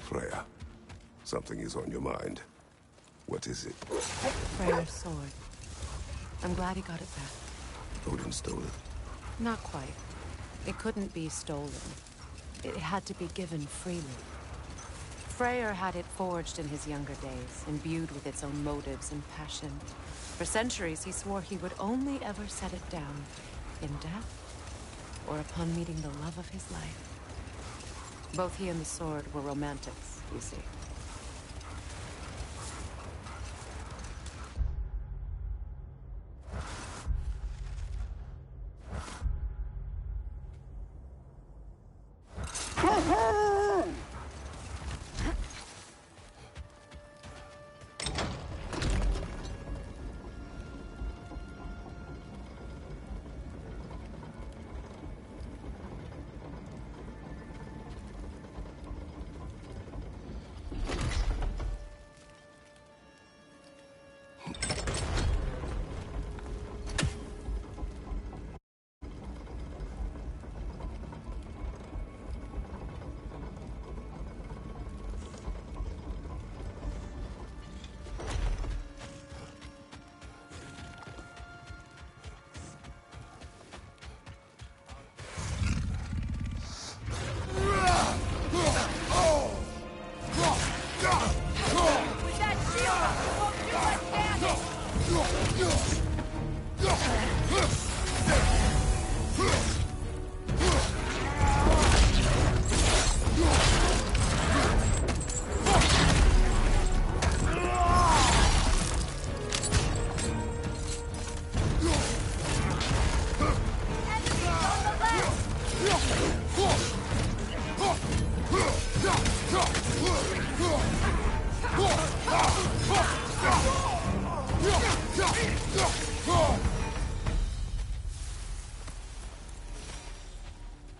Freya, something is on your mind. What is it? Freyr's sword. I'm glad he got it back. Odin stole it? Not quite. It couldn't be stolen. It had to be given freely. Freyr had it forged in his younger days, imbued with its own motives and passion. For centuries, he swore he would only ever set it down in death, or upon meeting the love of his life. Both he and the sword were romantics, you see.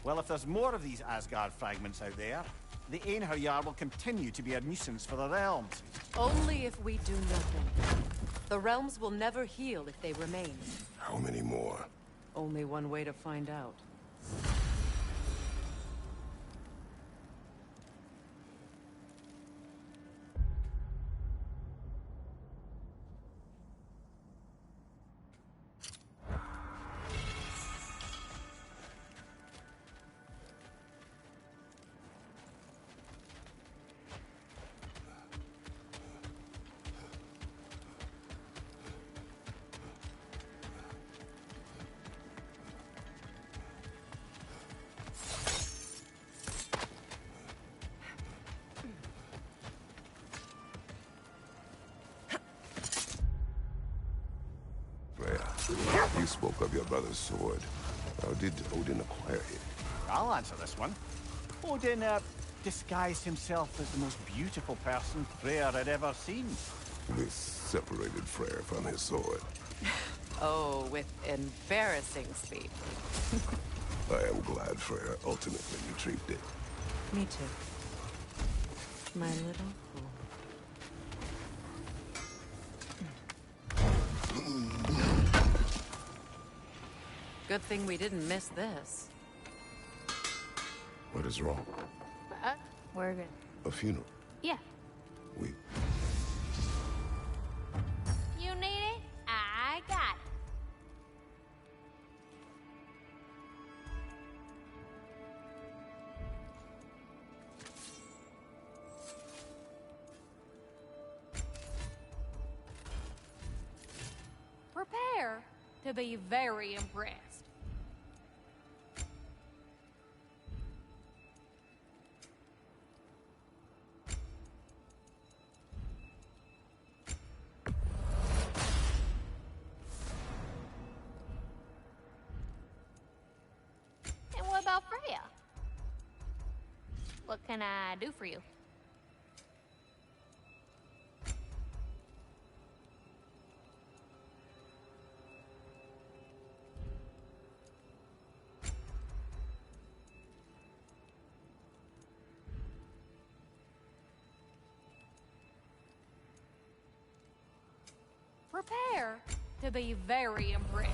Well, if there's more of these Asgard fragments out there, the Einherjar will continue to be a nuisance for the realms. Only if we do nothing. The realms will never heal if they remain. How many more? Only one way to find out. You spoke of your brother's sword. How did Odin acquire it? I'll answer this one. Odin, disguised himself as the most beautiful person Freyr had ever seen. This separated Freyr from his sword. Oh, with embarrassing speed. I am glad Freyr ultimately retrieved it. Me too. My little fool. Good thing we didn't miss this. What is wrong? We're good. A funeral? Yeah. We... You need it? I got it. Prepare to be very impressed. And what about Freya? What can I do for you? Prepare to be very impressed.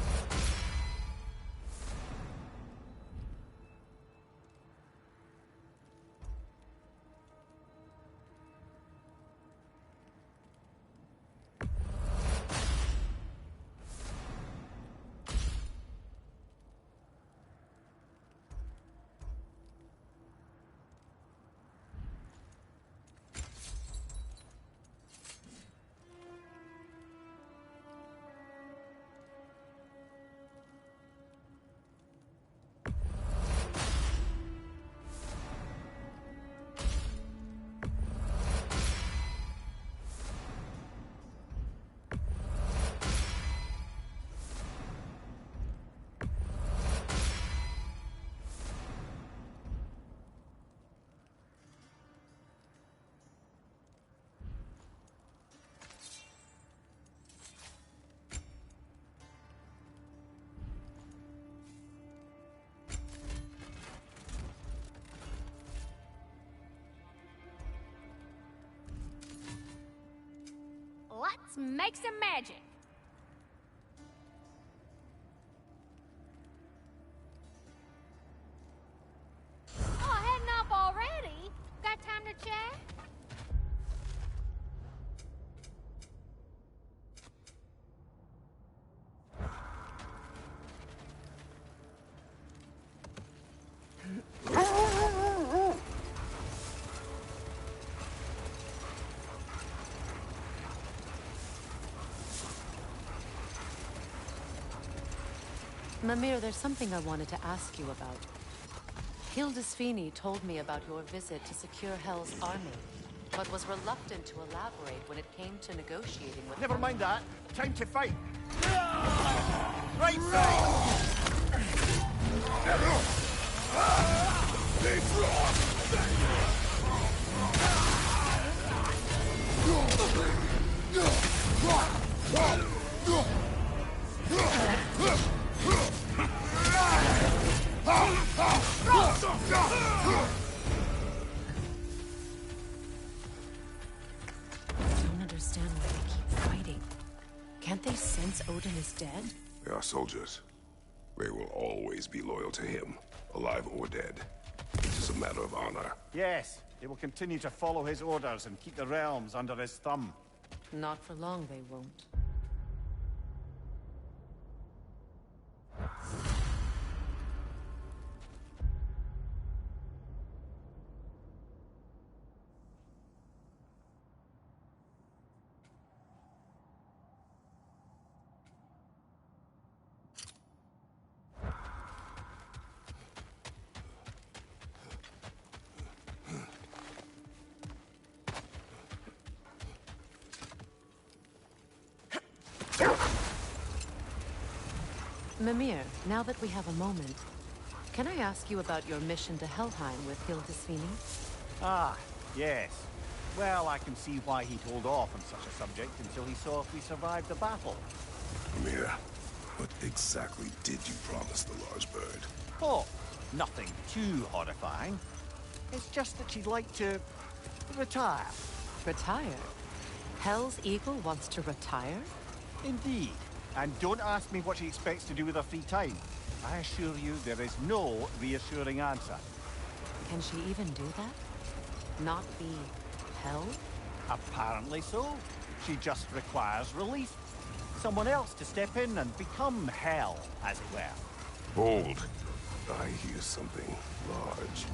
Let's make some magic. Oh, heading off already? Got time to chat? Mimir, there's something I wanted to ask you about. Hildisvini told me about your visit to secure Hell's army, but was reluctant to elaborate when it came to negotiating with... Never mind that. Time to fight. Right side! I don't understand why they keep fighting. Can't they sense Odin is dead? They are soldiers. They will always be loyal to him, alive or dead. It is a matter of honor. Yes, they will continue to follow his orders and keep the realms under his thumb. Not for long, they won't. Mimir, now that we have a moment, can I ask you about your mission to Helheim with Hildisvini? Ah, yes. Well, I can see why he'd hold off on such a subject until he saw if we survived the battle. Amir, what exactly did you promise the large bird? Oh, nothing too horrifying. It's just that she'd like to... retire. Retire? Hell's Eagle wants to retire? Indeed. And don't ask me what she expects to do with her free time. I assure you there is no reassuring answer. Can she even do that? Not be Hell? Apparently so. She just requires relief. Someone else to step in and become Hell, as it were. Bold. I hear something large.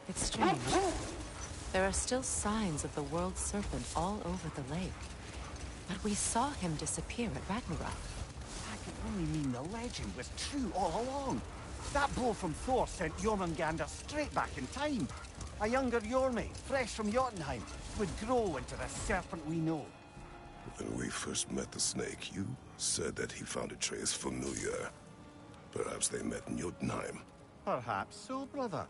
It's strange. There are still signs of the world serpent all over the lake. But we saw him disappear at Ragnarök. That could only mean the legend was true all along. That blow from Thor sent Jormungandr straight back in time. A younger Yormi, fresh from Jotunheim, would grow into the serpent we know. When we first met the snake, you said that he found Atreus familiar. Perhaps they met in Jotunheim. Perhaps so, brother.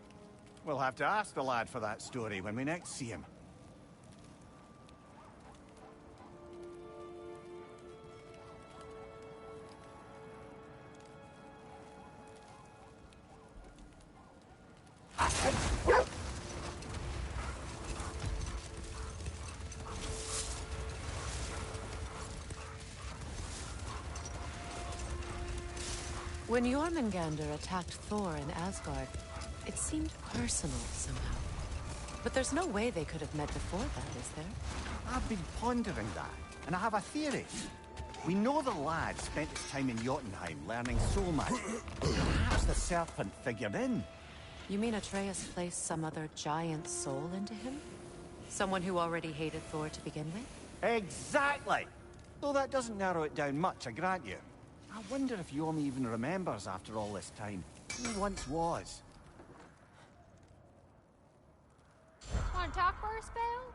We'll have to ask the lad for that story when we next see him. When Jormungandr attacked Thor in Asgard, it seemed personal somehow. But there's no way they could have met before that, is there? I've been pondering that, and I have a theory. We know the lad spent his time in Jotunheim learning soul magic. Perhaps the serpent figured in. You mean Atreus placed some other giant soul into him? Someone who already hated Thor to begin with? Exactly! Though that doesn't narrow it down much, I grant you. I wonder if Yomi even remembers after all this time who he once was. Want to talk for a spell?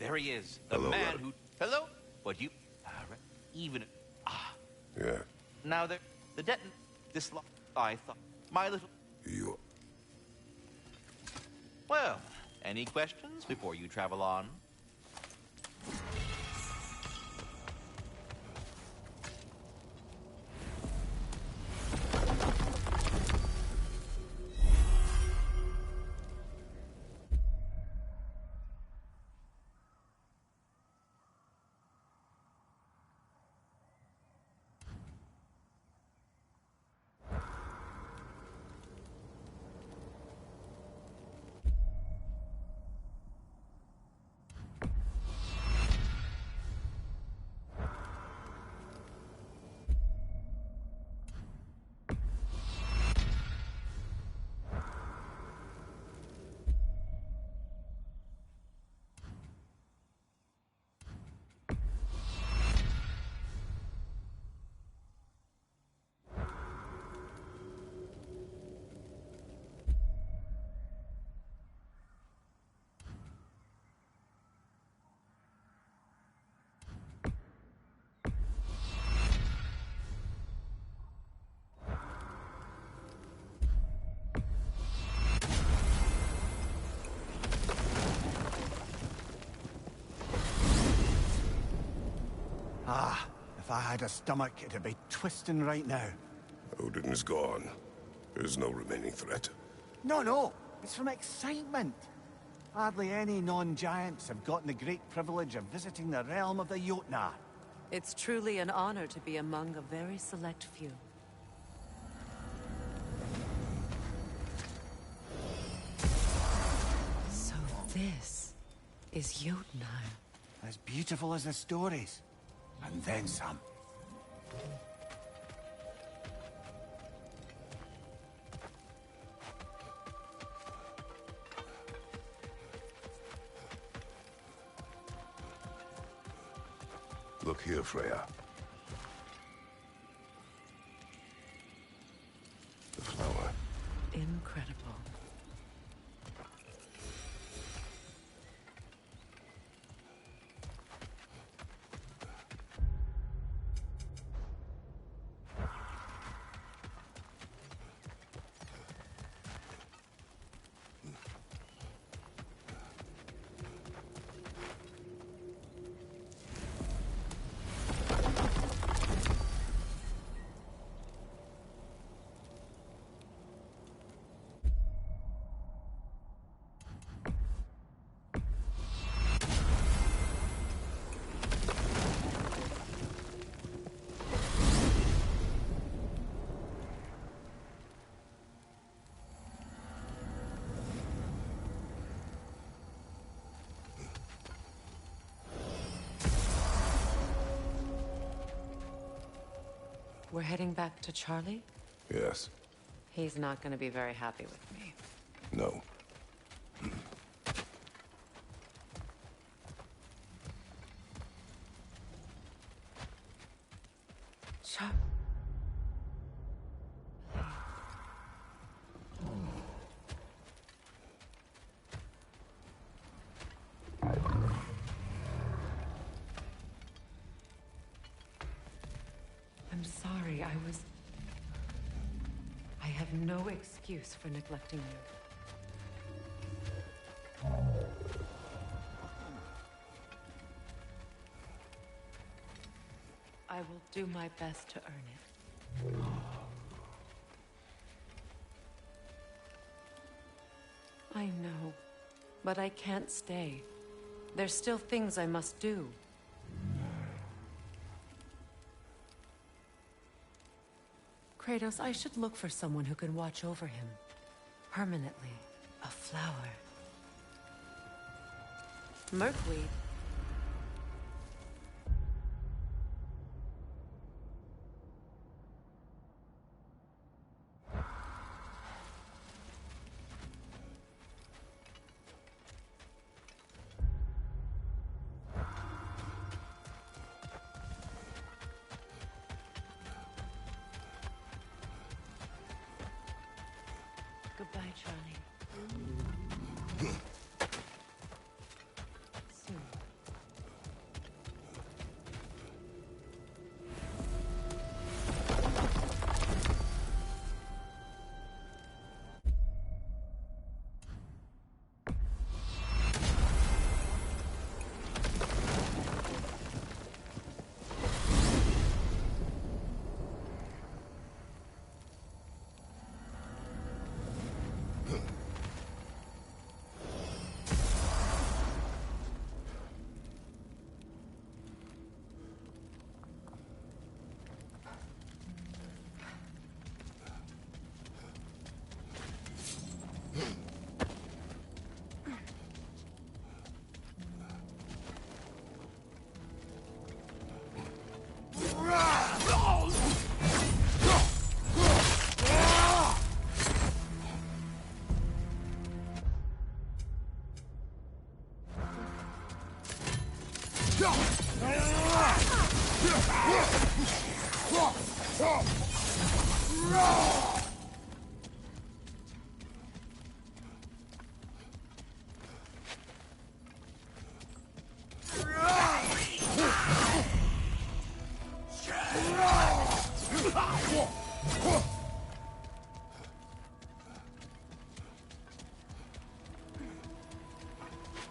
There he is, the Hello, man Adam. who... Hello? What you... even... Yeah, Now, the deton... This... I thought... My little... you... Well, any questions before you travel on? Ah, if I had a stomach, it'd be twisting right now. Odin is gone. There's no remaining threat. No, it's from excitement. Hardly any non-giants have gotten the great privilege of visiting the realm of the Jotnar. It's truly an honor to be among a very select few. So this is Jotunheim. As beautiful as the stories. And then some. Look here, Freya. The flower. Incredible. We're heading back to Charlie? Yes. He's not gonna be very happy with me. No. I'm sorry, I have no excuse for neglecting you. I will do my best to earn it. I know, but I can't stay. There's still things I must do. Kratos, I should look for someone who can watch over him. Permanently. A flower. Merkweed. Goodbye, Charlie. Soon.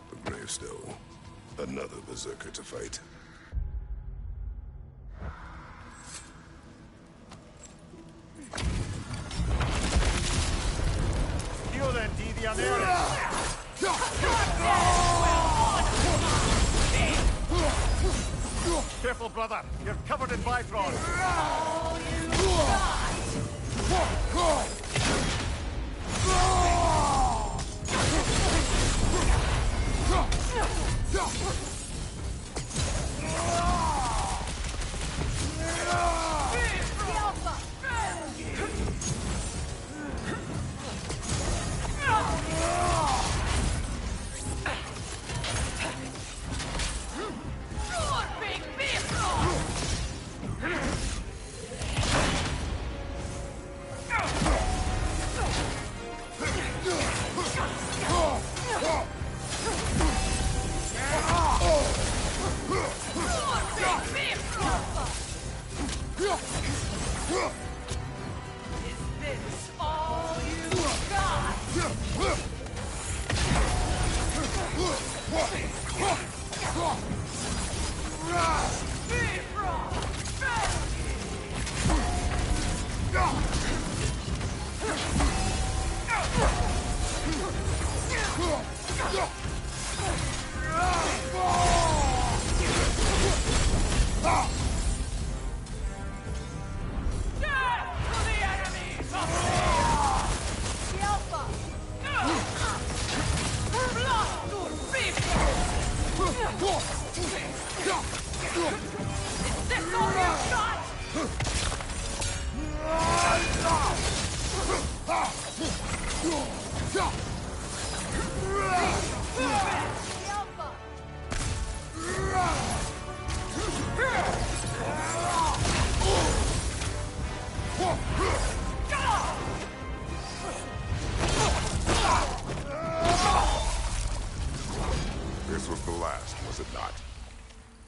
The gravestone. Another berserker to fight. Dio then, Divianere! Careful, brother. You're covered in Bifrost.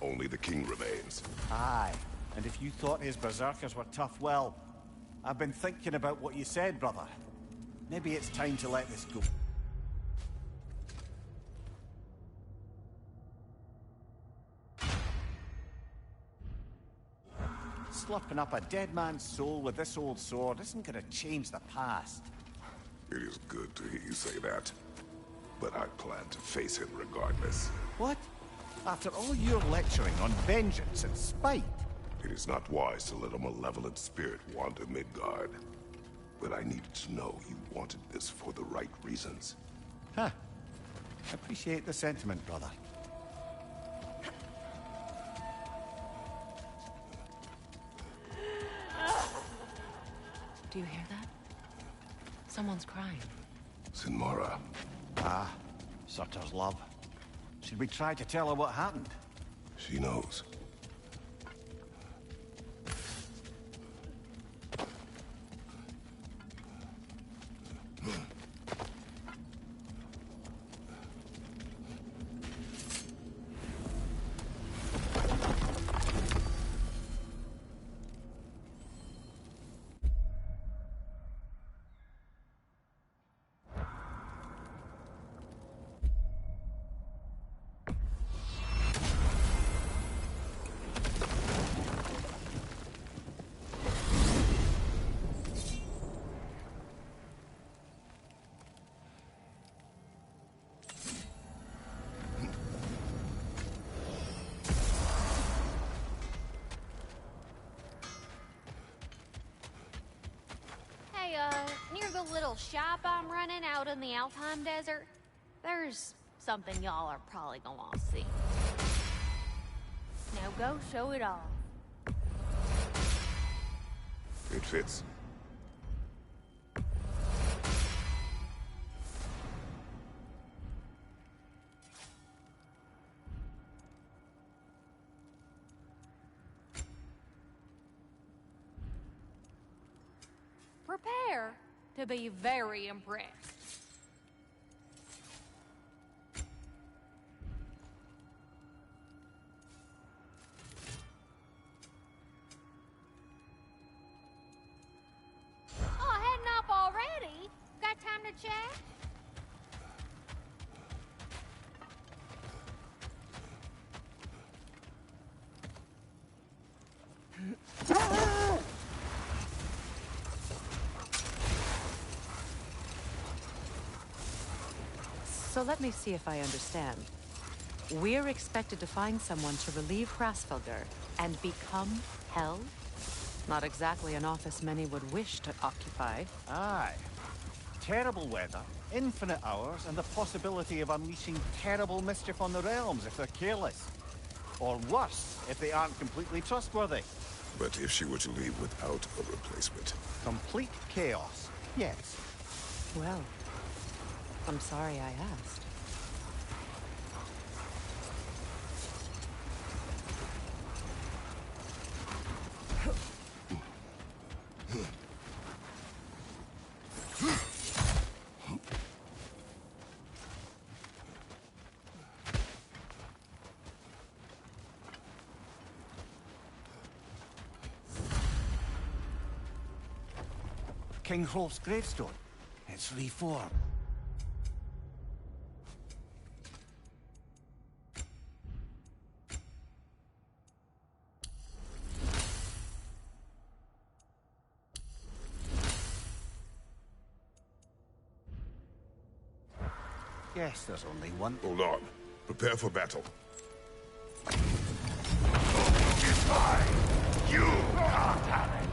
Only the king remains. Aye, and if you thought his berserkers were tough, well, I've been thinking about what you said, brother. Maybe it's time to let this go. Slurping up a dead man's soul with this old sword isn't gonna change the past. It is good to hear you say that. But I plan to face him regardless. What? After all your lecturing on vengeance and spite? It is not wise to let a malevolent spirit wander Midgard. But I needed to know you wanted this for the right reasons. Huh. Appreciate the sentiment, brother. Do you hear that? Someone's crying. Sinmara. Ah, Surtur's love. Should we try to tell her what happened? She knows. Near the little shop I'm running out in the Alfheim Desert, there's something y'all are probably gonna want to see. Now go show it off. It fits. Prepare to be very impressed. Oh, heading up already? Got time to chat? So let me see if I understand. We're expected to find someone to relieve Hrasfelger and become Hell? Not exactly an office many would wish to occupy. Aye. Terrible weather, infinite hours, and the possibility of unleashing terrible mischief on the realms if they're careless. Or worse, if they aren't completely trustworthy. But if she were to leave without a replacement? Complete chaos, yes. Well, I'm sorry I asked. King Hrolf's gravestone. It's reformed. Yes, there's only one. Hold on. Prepare for battle. It's mine. You can't have it.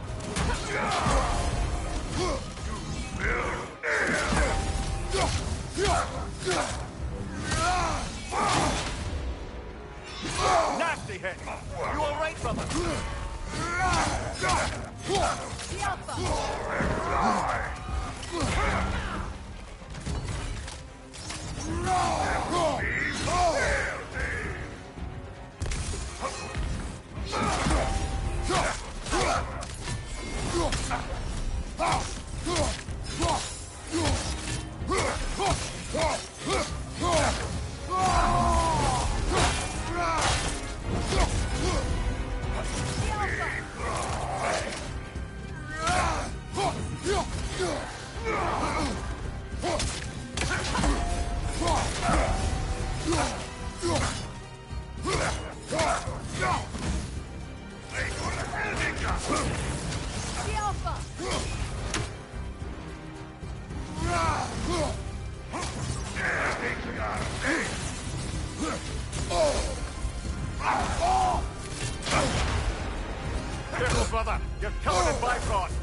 You will Nasty hit! You alright, brother? Careful, brother! You're covered in Bifrost!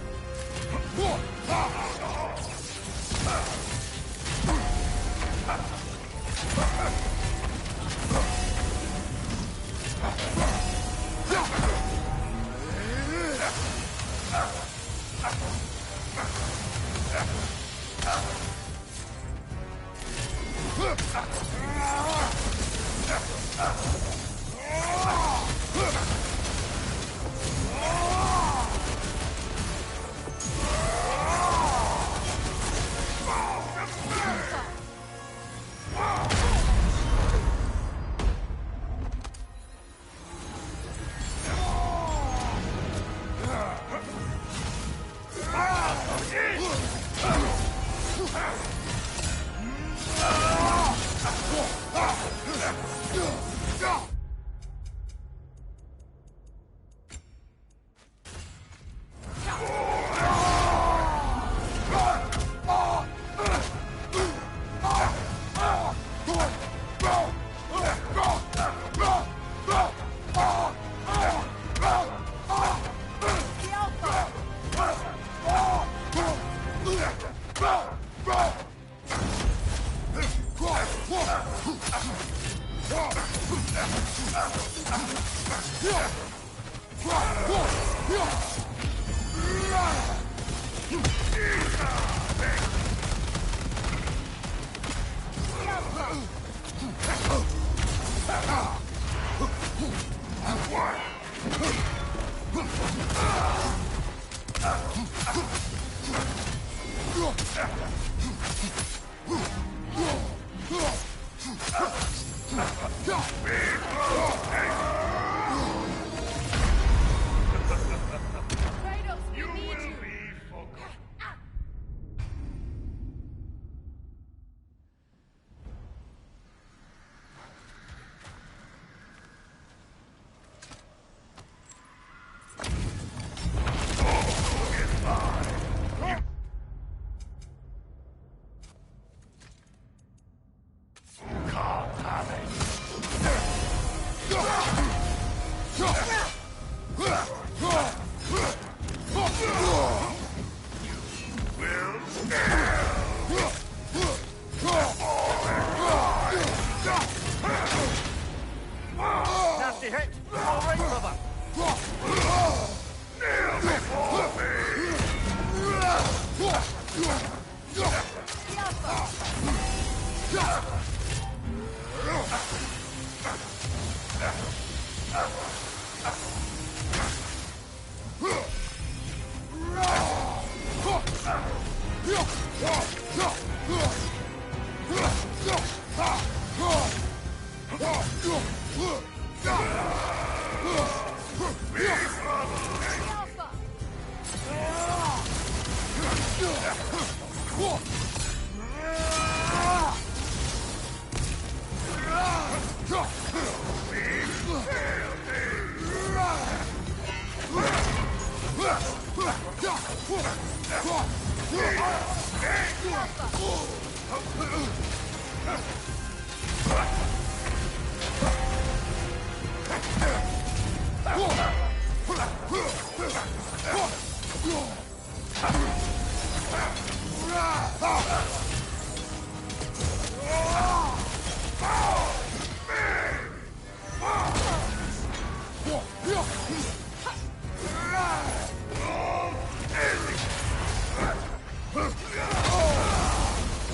Nasty hit! All right, brother!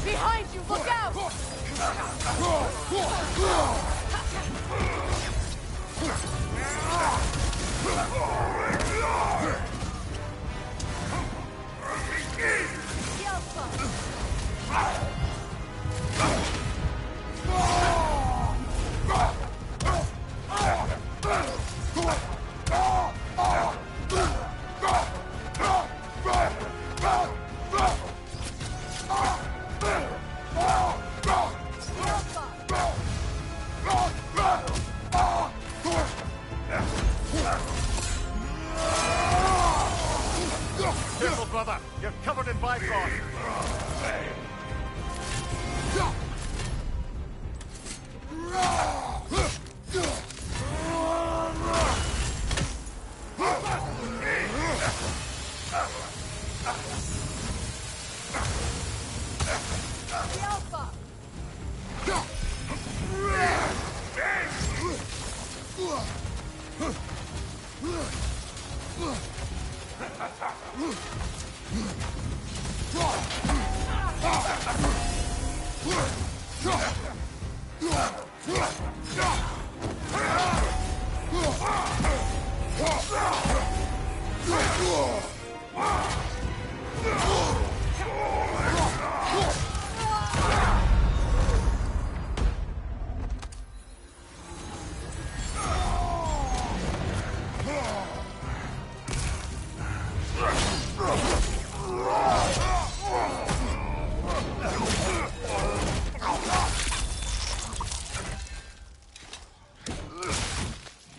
Behind you, look out! Careful, brother! You're covered in Bifrost!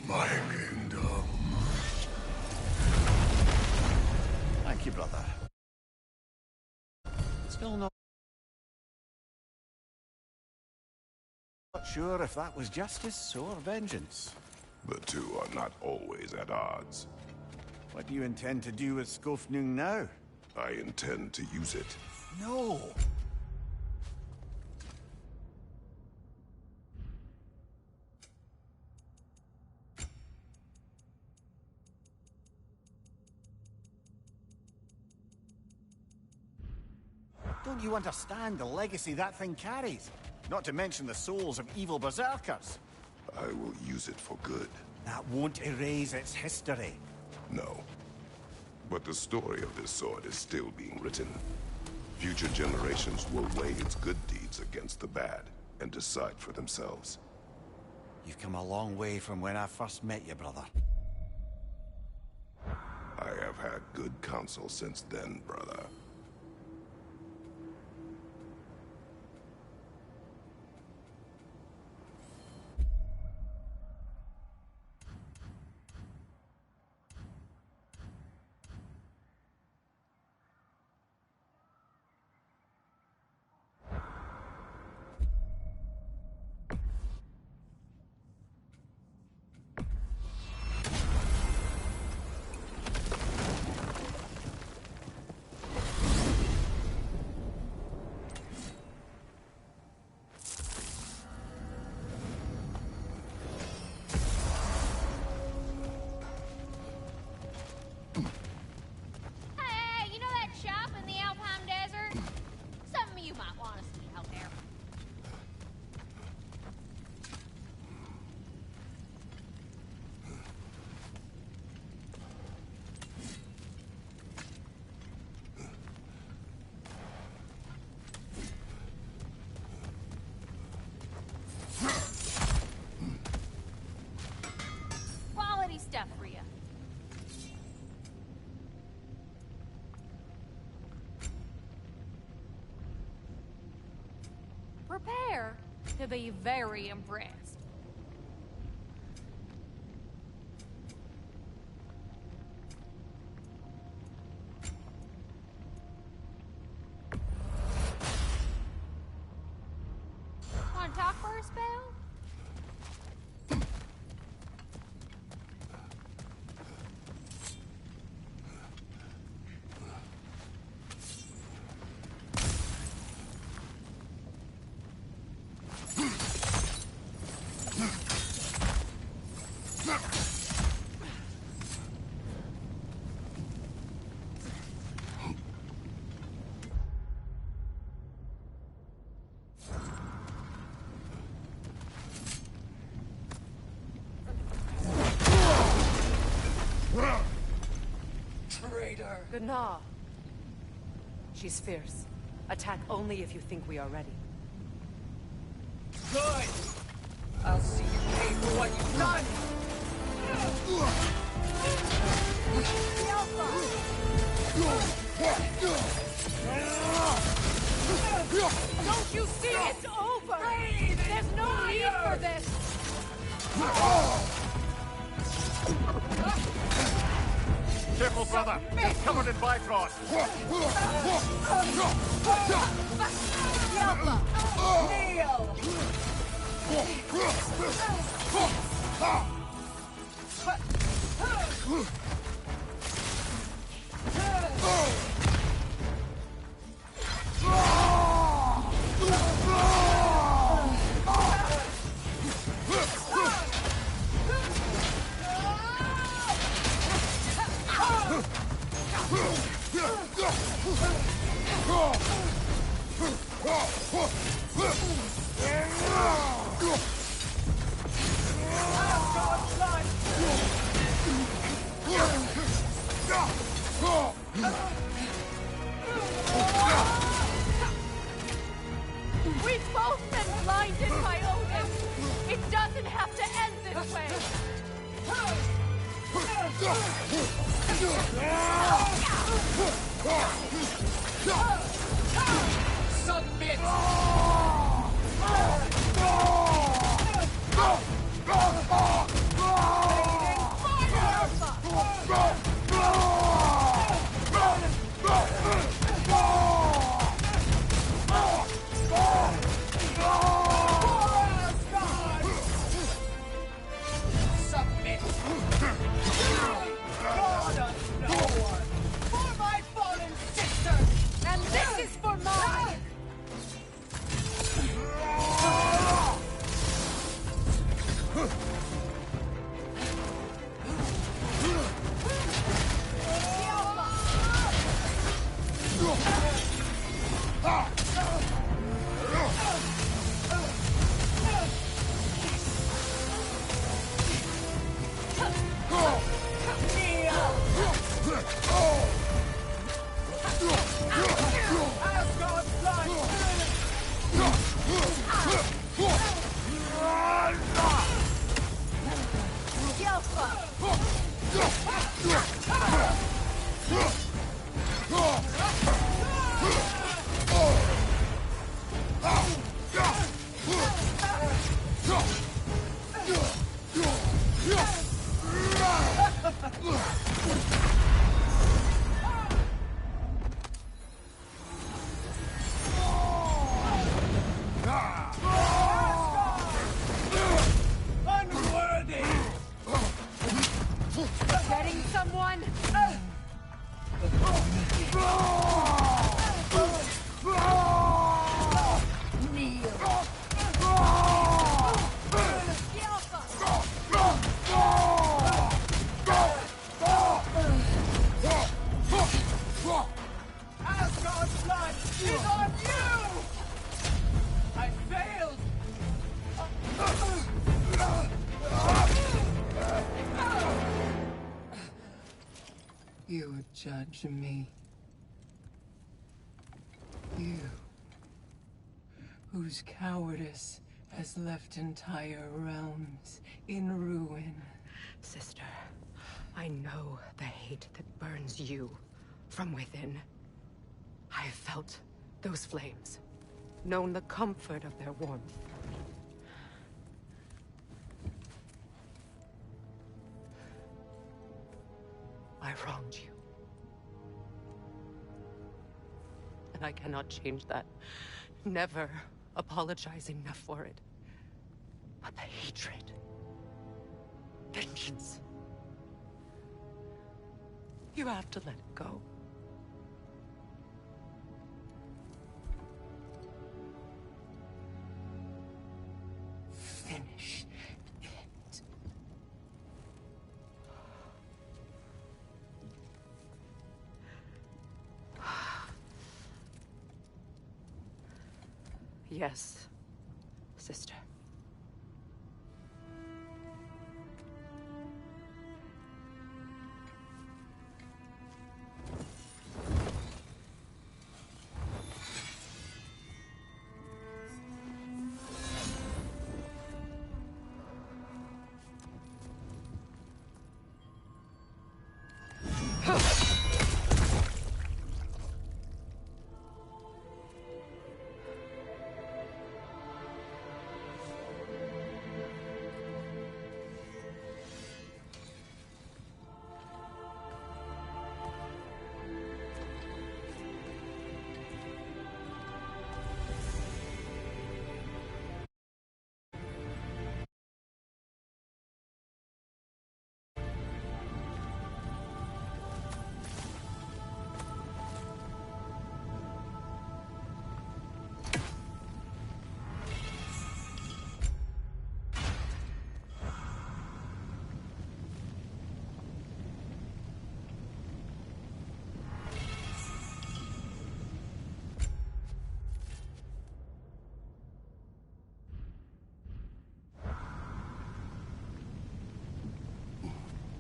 My kingdom. Thank you, brother. Still not sure if that was justice or vengeance. The two are not always at odds. What do you intend to do with Skofnung now? I intend to use it. No! Don't you understand the legacy that thing carries? Not to mention the souls of evil berserkers. I will use it for good. That won't erase its history. No. But the story of this sword is still being written. Future generations will weigh its good deeds against the bad and decide for themselves. You've come a long way from when I first met you, brother. I have had good counsel since then, brother. Hey, you know that shop in the Alpine Desert? Something you might want to see out there. Quality stuff for you. Prepare to be very impressed. Want to talk for a spell? Traitor! Gna. She's fierce. Attack only if you think we are ready. Good! I'll see you pay for what you've done! Don't you see it's over? There's no need for this! Careful, brother! It's covered in Bifrost! Kneel! We've both been blinded by Odin. It doesn't have to end this way. Submit! Submit! God of no one! For my fallen sister! And this is for mine. Asgard's blood! Unworthy! Getting someone? Asgard's blood is on you! I failed! You judge me. You, whose cowardice has left entire realms in ruin. Sister, I know the hate that burns you from within. I have felt those flames, known the comfort of their warmth. I wronged you. And I cannot change that. Never apologize enough for it. But the hatred, vengeance, you have to let it go. Finish it. Yes, sister.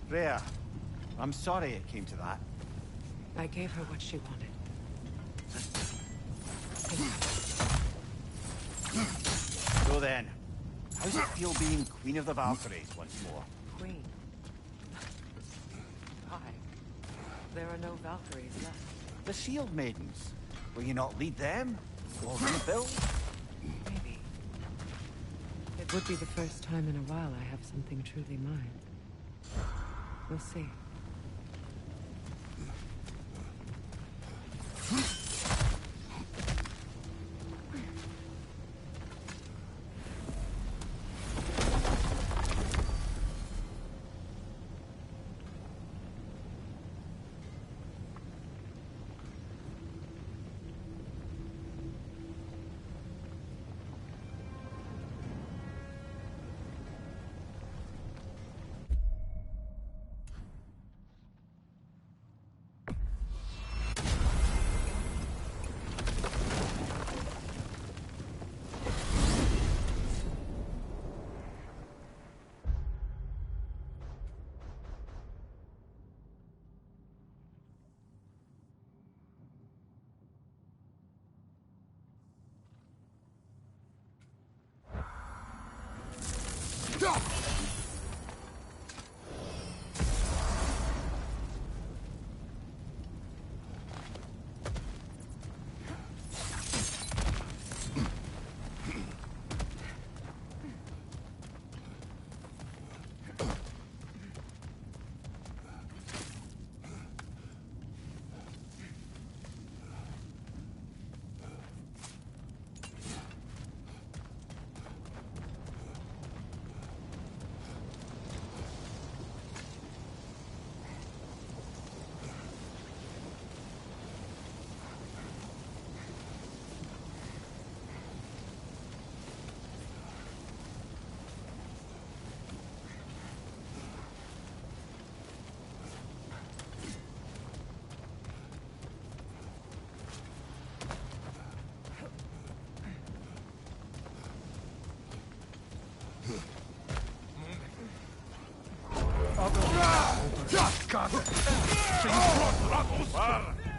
Freya, I'm sorry it came to that. I gave her what she wanted. So then, how's it feel being Queen of the Valkyries once more? Queen. Why? There are no Valkyries left. The Shield Maidens. Will you not lead them? Or rebuild? Maybe. It would be the first time in a while I have something truly mine. We'll see.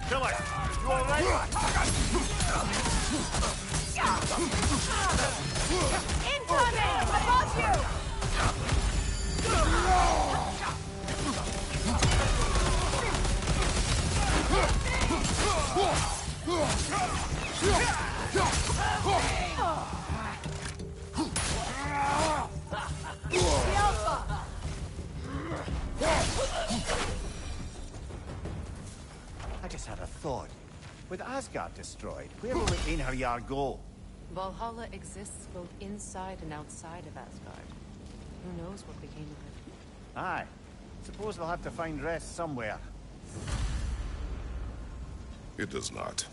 Kill it! You alright? Incoming! Above you! The Alpha! I just had a thought. With Asgard destroyed, where will the Einherjar go? Valhalla exists both inside and outside of Asgard. Who knows what became of it? Aye. Suppose they'll have to find rest somewhere. It does not.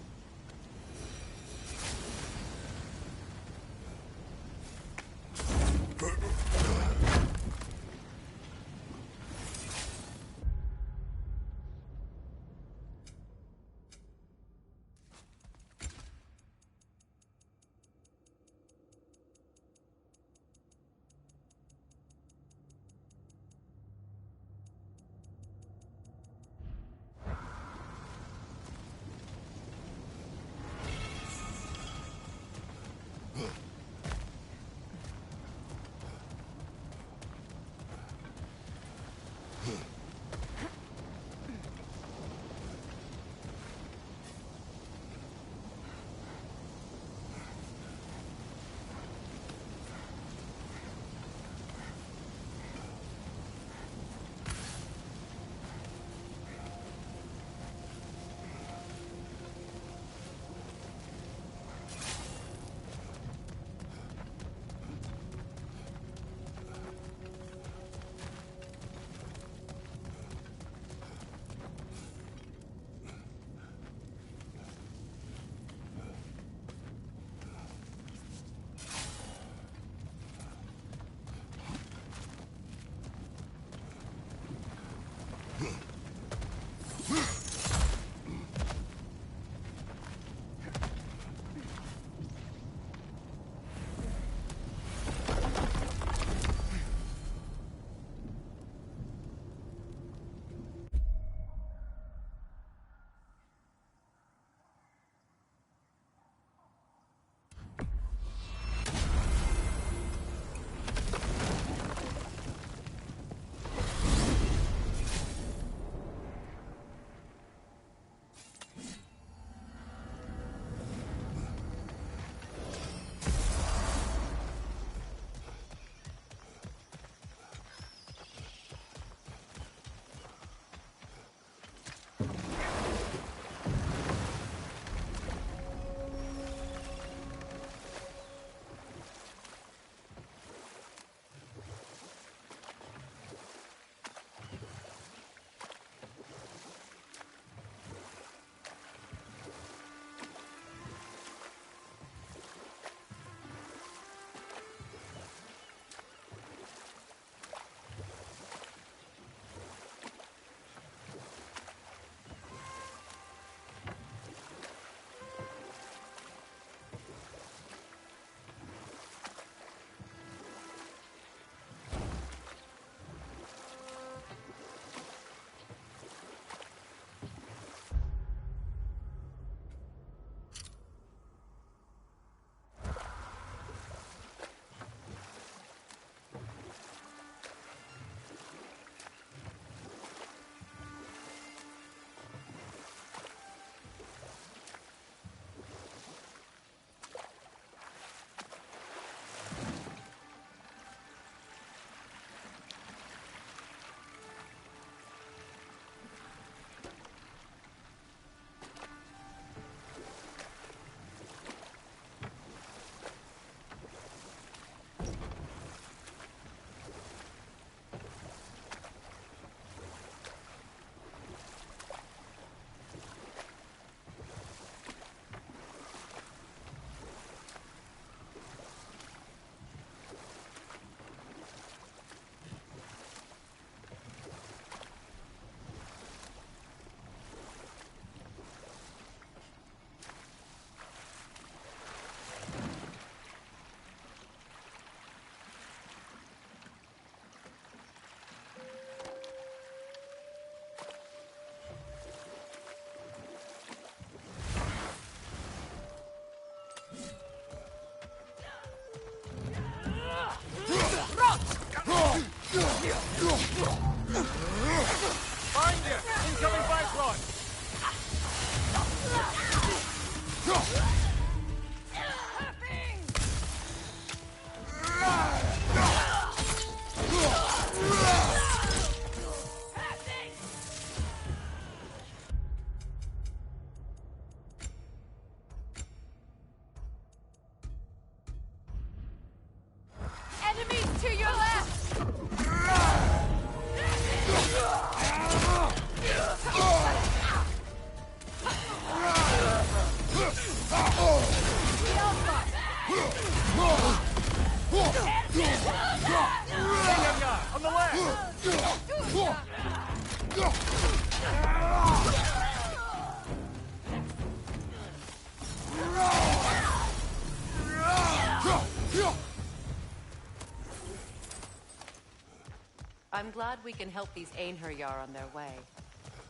I'm glad we can help these Einherjar on their way,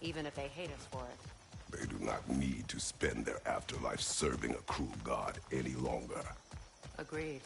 even if they hate us for it. They do not need to spend their afterlife serving a cruel god any longer. Agreed.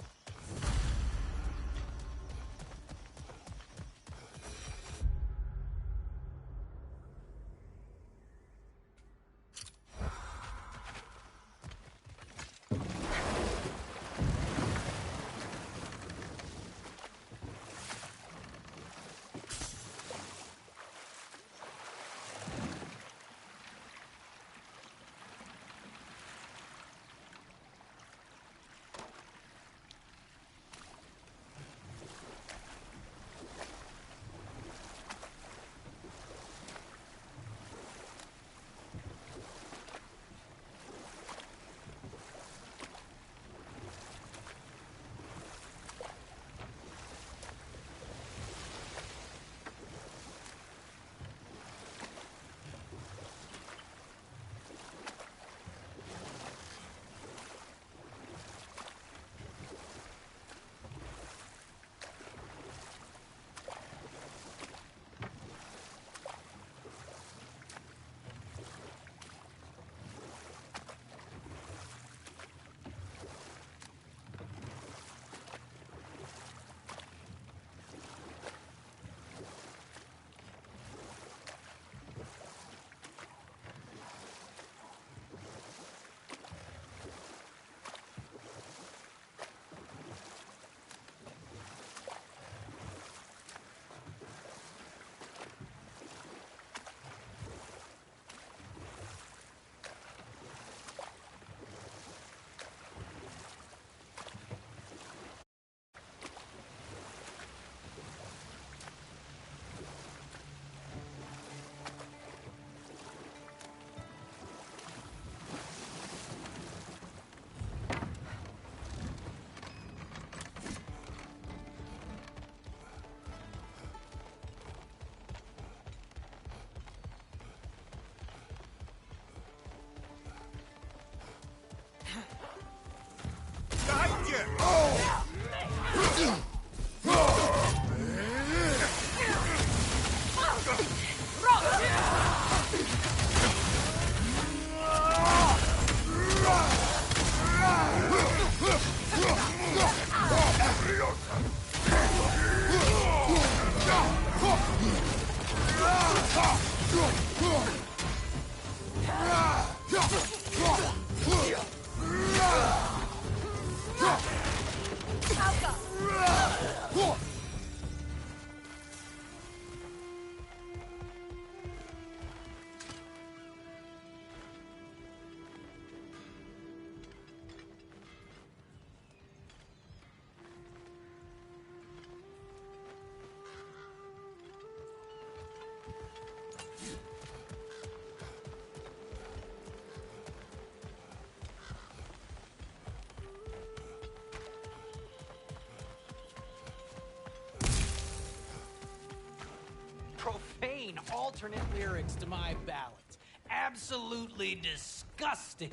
Profane alternate lyrics to my ballads. Absolutely disgusting.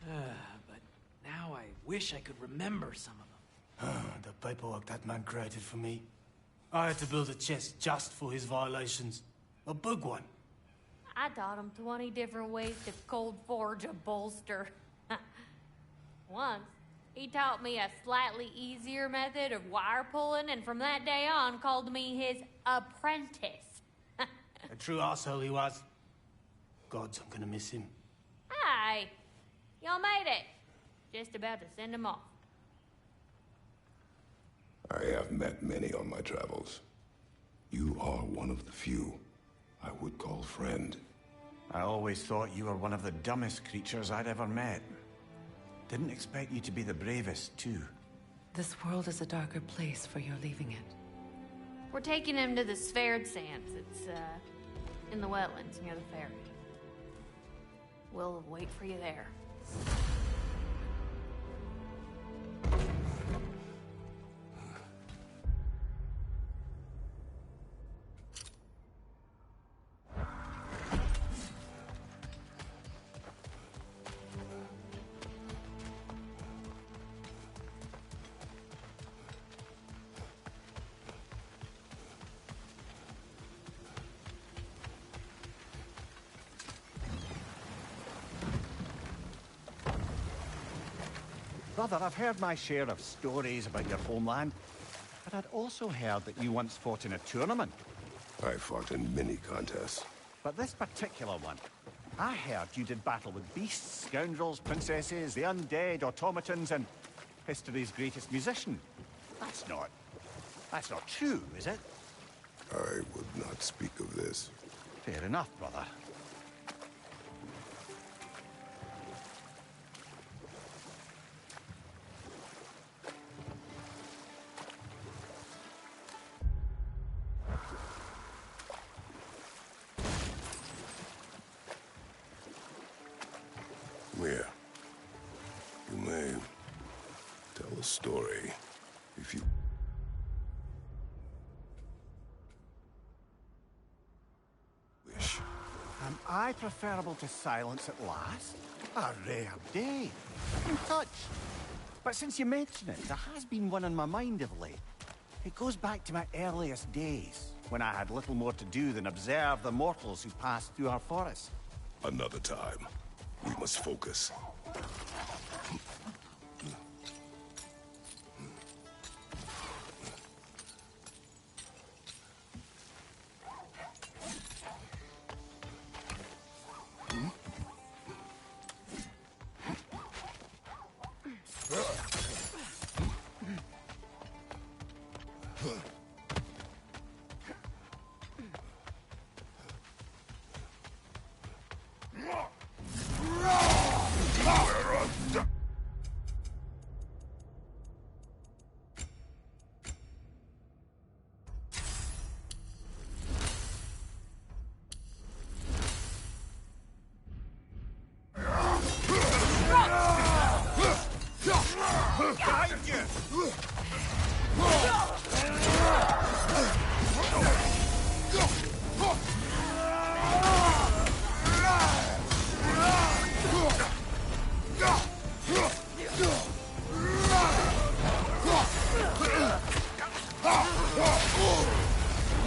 But now I wish I could remember some of them. The paperwork that man created for me. I had to build a chest just for his violations. A big one. I taught him 20 different ways to cold forge a bolster. Once, he taught me a slightly easier method of wire pulling, and from that day on called me his apprentice. A true asshole he was. Gods, I'm gonna miss him. Hi, y'all made it. Just about to send him off. I have met many on my travels. You are one of the few I would call friend. I always thought you were one of the dumbest creatures I'd ever met. Didn't expect you to be the bravest, too. This world is a darker place for your leaving it. We're taking him to the Sphaired Sands. It's, in the wetlands near the ferry. We'll wait for you there. Brother, I've heard my share of stories about your homeland, but I'd also heard that you once fought in a tournament. I fought in many contests. But this particular one, I heard you did battle with beasts, scoundrels, princesses, the undead, automatons, and history's greatest musician. That's not true, is it? I would not speak of this. Fair enough, brother. Here. You may tell a story if you... wish. Am I preferable to silence at last? A rare day. I'm touched. But since you mention it, there has been one on my mind of late. It goes back to my earliest days, when I had little more to do than observe the mortals who passed through our forest. Another time. We must focus.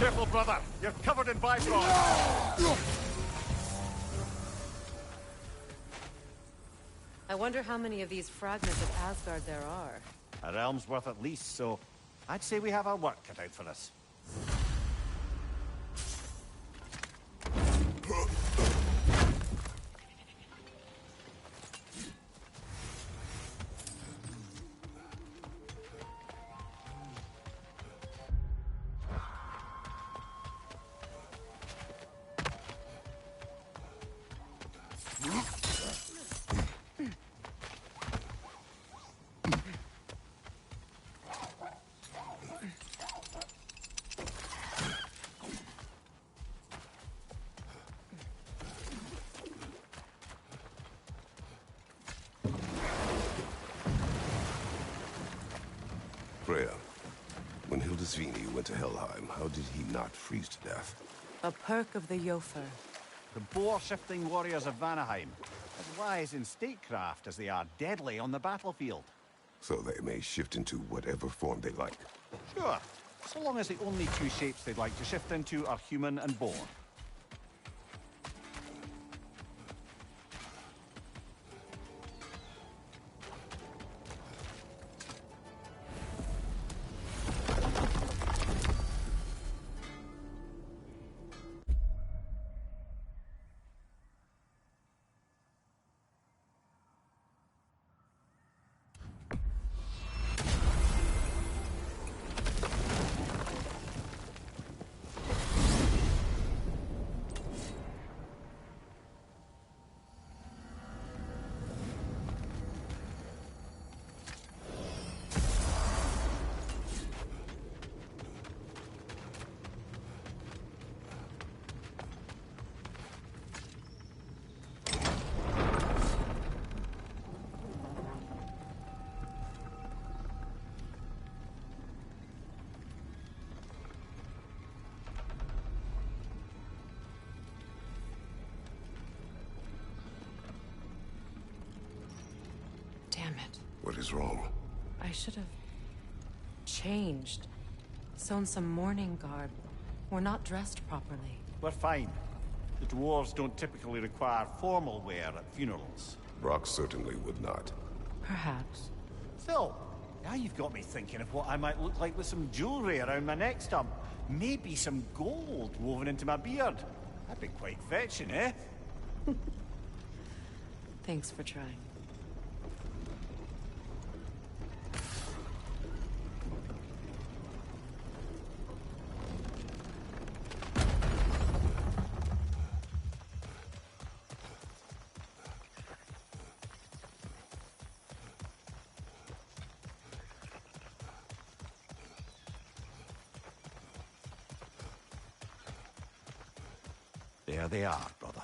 Careful, brother. You're covered in bifrost. I wonder how many of these fragments of Asgard there are. A realm's worth at least, so I'd say we have our work cut out for us. Freya, when Hildisvini went to Helheim, how did he not freeze to death? A perk of the Jofur. The boar-shifting warriors of Vanaheim, as wise in statecraft as they are deadly on the battlefield. So they may shift into whatever form they like. Sure, so long as the only two shapes they'd like to shift into are human and boar. Damn it. What is wrong? I should have changed. Sewn some mourning garb. We're not dressed properly. We're fine. The dwarves don't typically require formal wear at funerals. Brock certainly would not. Perhaps. So, now you've got me thinking of what I might look like with some jewellery around my neck stump. Maybe some gold woven into my beard. That'd be quite fetching, eh? Thanks for trying. There they are, brother.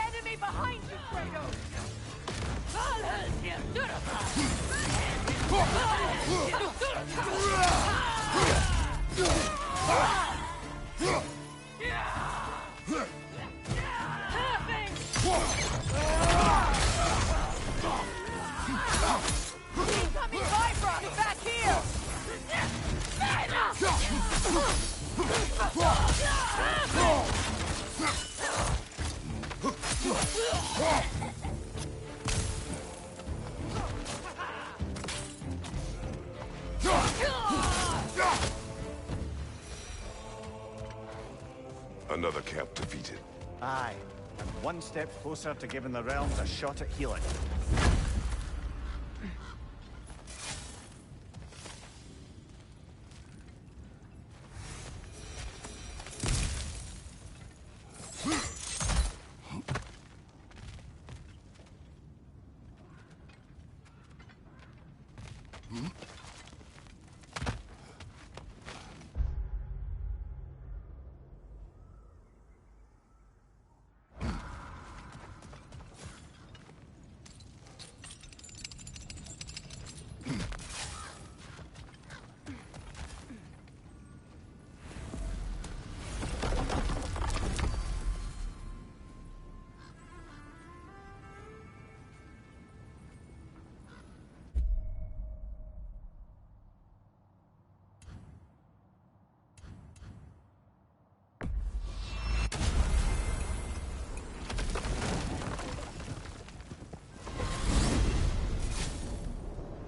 Enemy behind you, Kratos! Incoming Bifrost back here! Another camp defeated. Aye, and one step closer to giving the realms a shot at healing.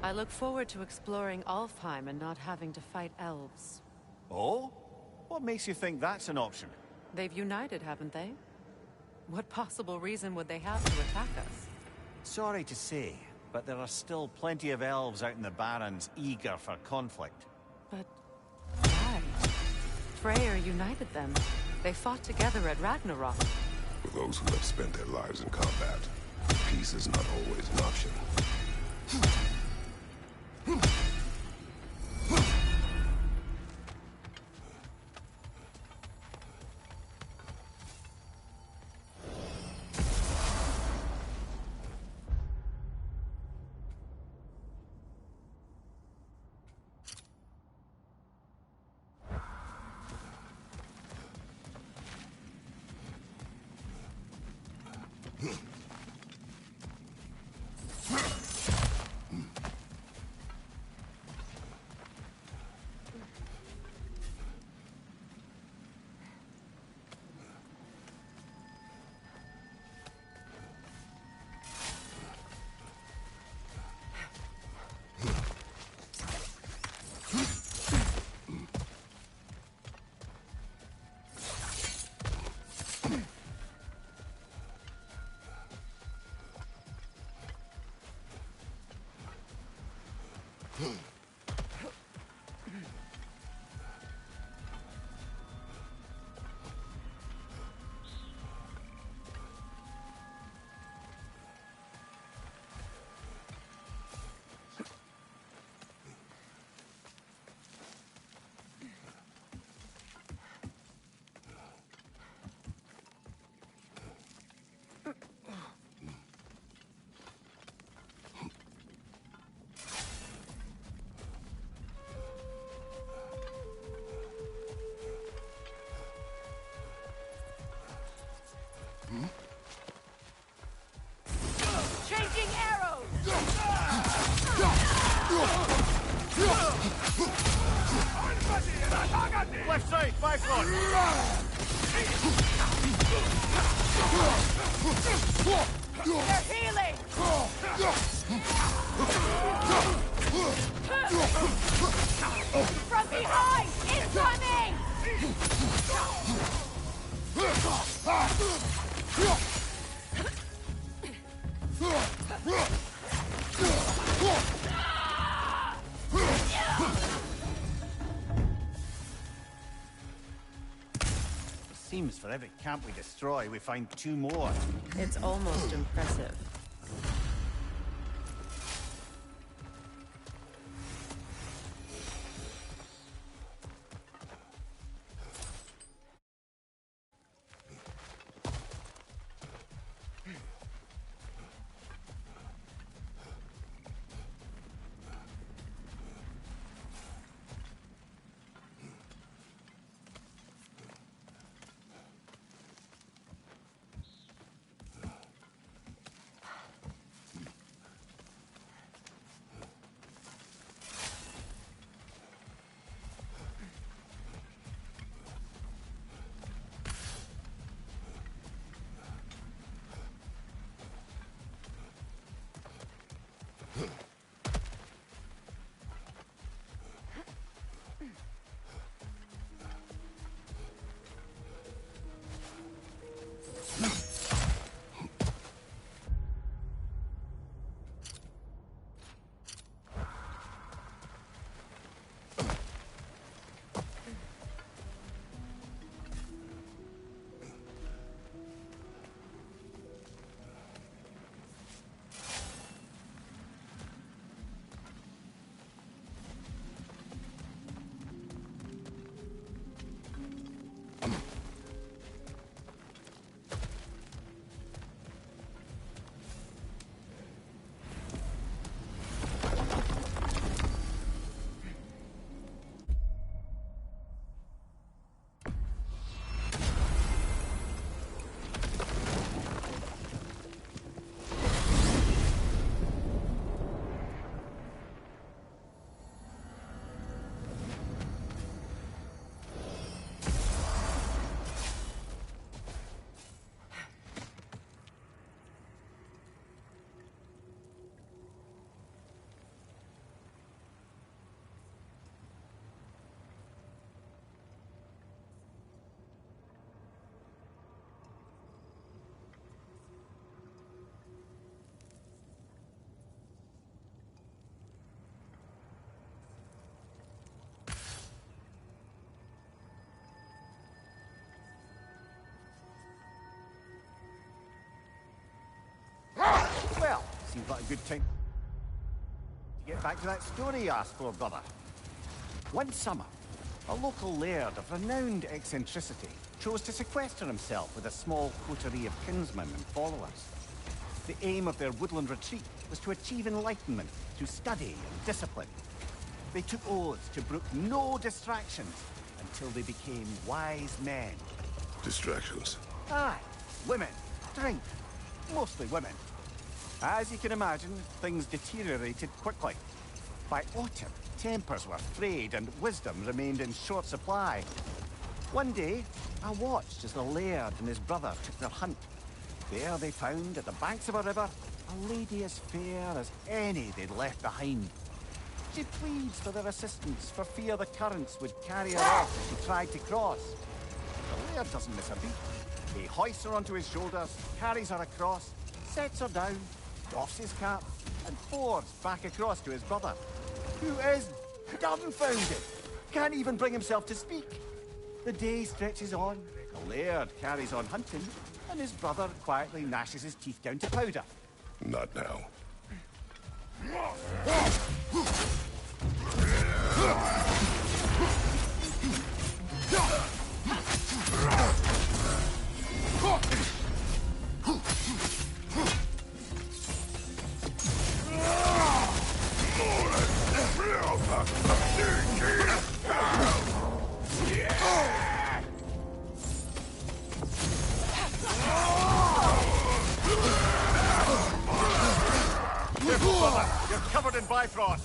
I look forward to exploring Alfheim and not having to fight elves. Oh? What makes you think that's an option? They've united, haven't they? What possible reason would they have to attack us? Sorry to say, but there are still plenty of elves out in the Barrens eager for conflict. But why? Freyr united them. They fought together at Ragnarok. For those who have spent their lives in combat, peace is not always an option. Changing arrows! Left side, Bifrost! They're healing! Seems for every camp we destroy, we find 2 more. It's almost impressive. Well, seems like a good time to get back to that story you asked for, brother. One summer, a local laird of renowned eccentricity chose to sequester himself with a small coterie of kinsmen and followers. The aim of their woodland retreat was to achieve enlightenment through study and discipline. They took oaths to brook no distractions until they became wise men. Distractions. Aye, women, drink, mostly women. As you can imagine, things deteriorated quickly. By autumn, tempers were frayed and wisdom remained in short supply. One day, I watched as the laird and his brother took their hunt. There they found, at the banks of a river, a lady as fair as any they'd left behind. She pleads for their assistance for fear the currents would carry her off if she tried to cross. The laird doesn't miss a beat. He hoists her onto his shoulders, carries her across, sets her down, doffs his cap, and fords back across to his brother, who is dumbfounded, can't even bring himself to speak. The day stretches on, the laird carries on hunting, and his brother quietly gnashes his teeth down to powder. Not now. Careful, brother. You're covered in Bifrost.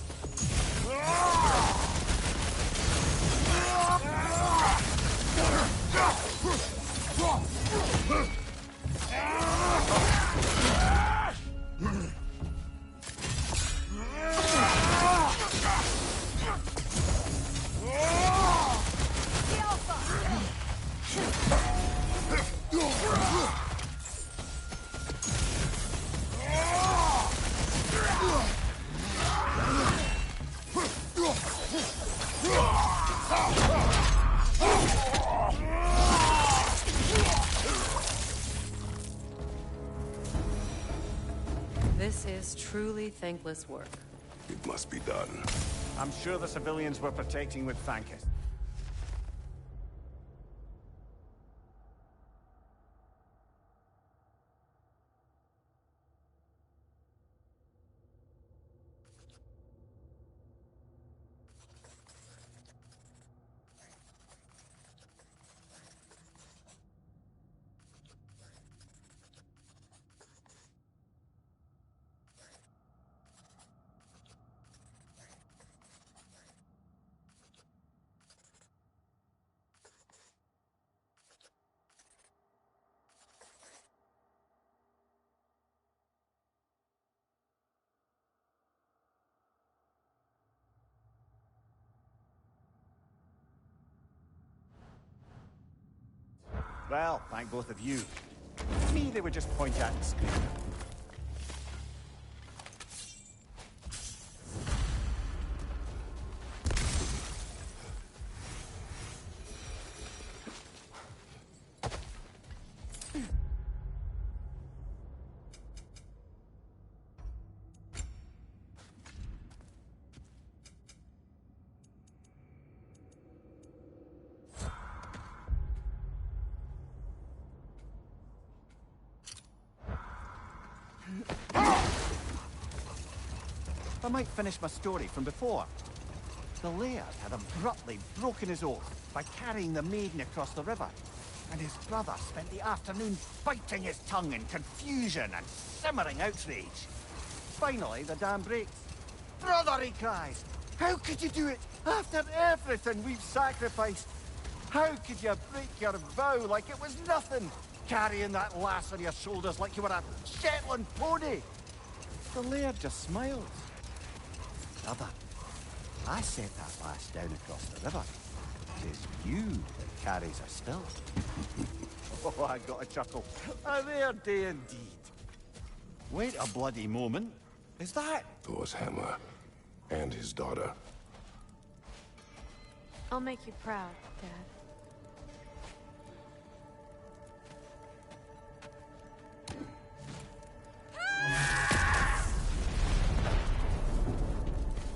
This is truly thankless work. It must be done. I'm sure the civilians we're protecting would thank us. Well, thank both of you. Me, they would just point at and scream. I might finish my story from before. The Laird had abruptly broken his oath by carrying the maiden across the river, and his brother spent the afternoon biting his tongue in confusion and simmering outrage. Finally, the dam breaks. "Brother," he cries, "how could you do it after everything we've sacrificed? How could you break your vow like it was nothing, carrying that lass on your shoulders like you were a Shetland pony?" The Laird just smiles. "Brother, I sent that lass down across the river. 'Tis you that carries her still." Oh, I got a chuckle. A rare day indeed. Wait a bloody moment. Is that... Thor's hammer. And his daughter. I'll make you proud, Dad.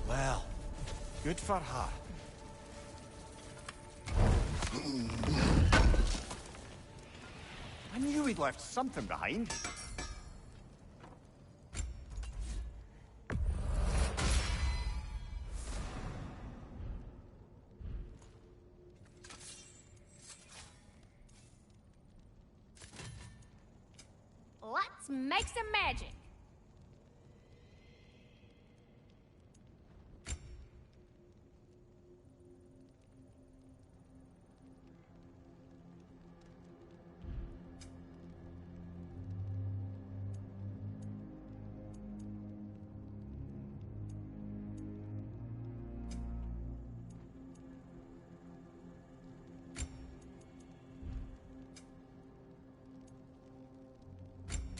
Well, good for her. I knew he'd left something behind. Let's make some magic.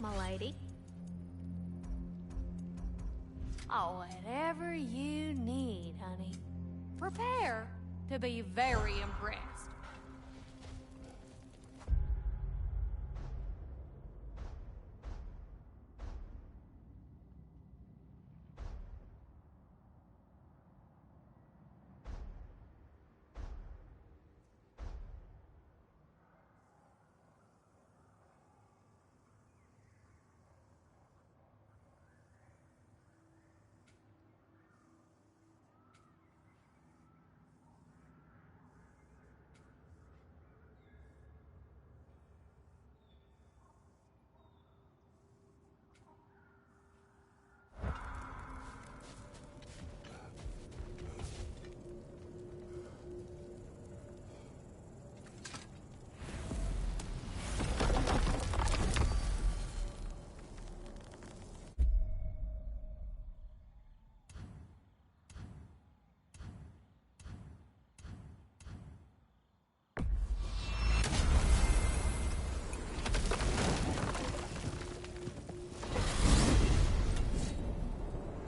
My lady. Oh, whatever you need, honey. Prepare to be very impressed.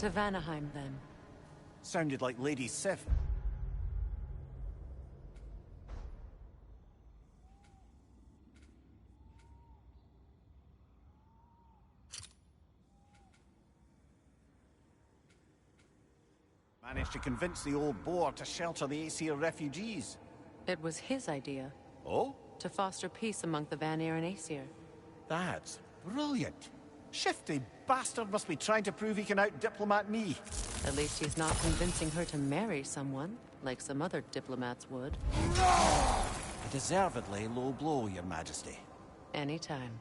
To Vanaheim, then. Sounded like Lady Sif. Managed to convince the old boar to shelter the Aesir refugees. It was his idea. Oh? To foster peace among the Vanir and Aesir. That's brilliant. Shifty bastard must be trying to prove he can out-diplomat me. At least he's not convincing her to marry someone, like some other diplomats would. A deservedly low blow, Your Majesty. Anytime.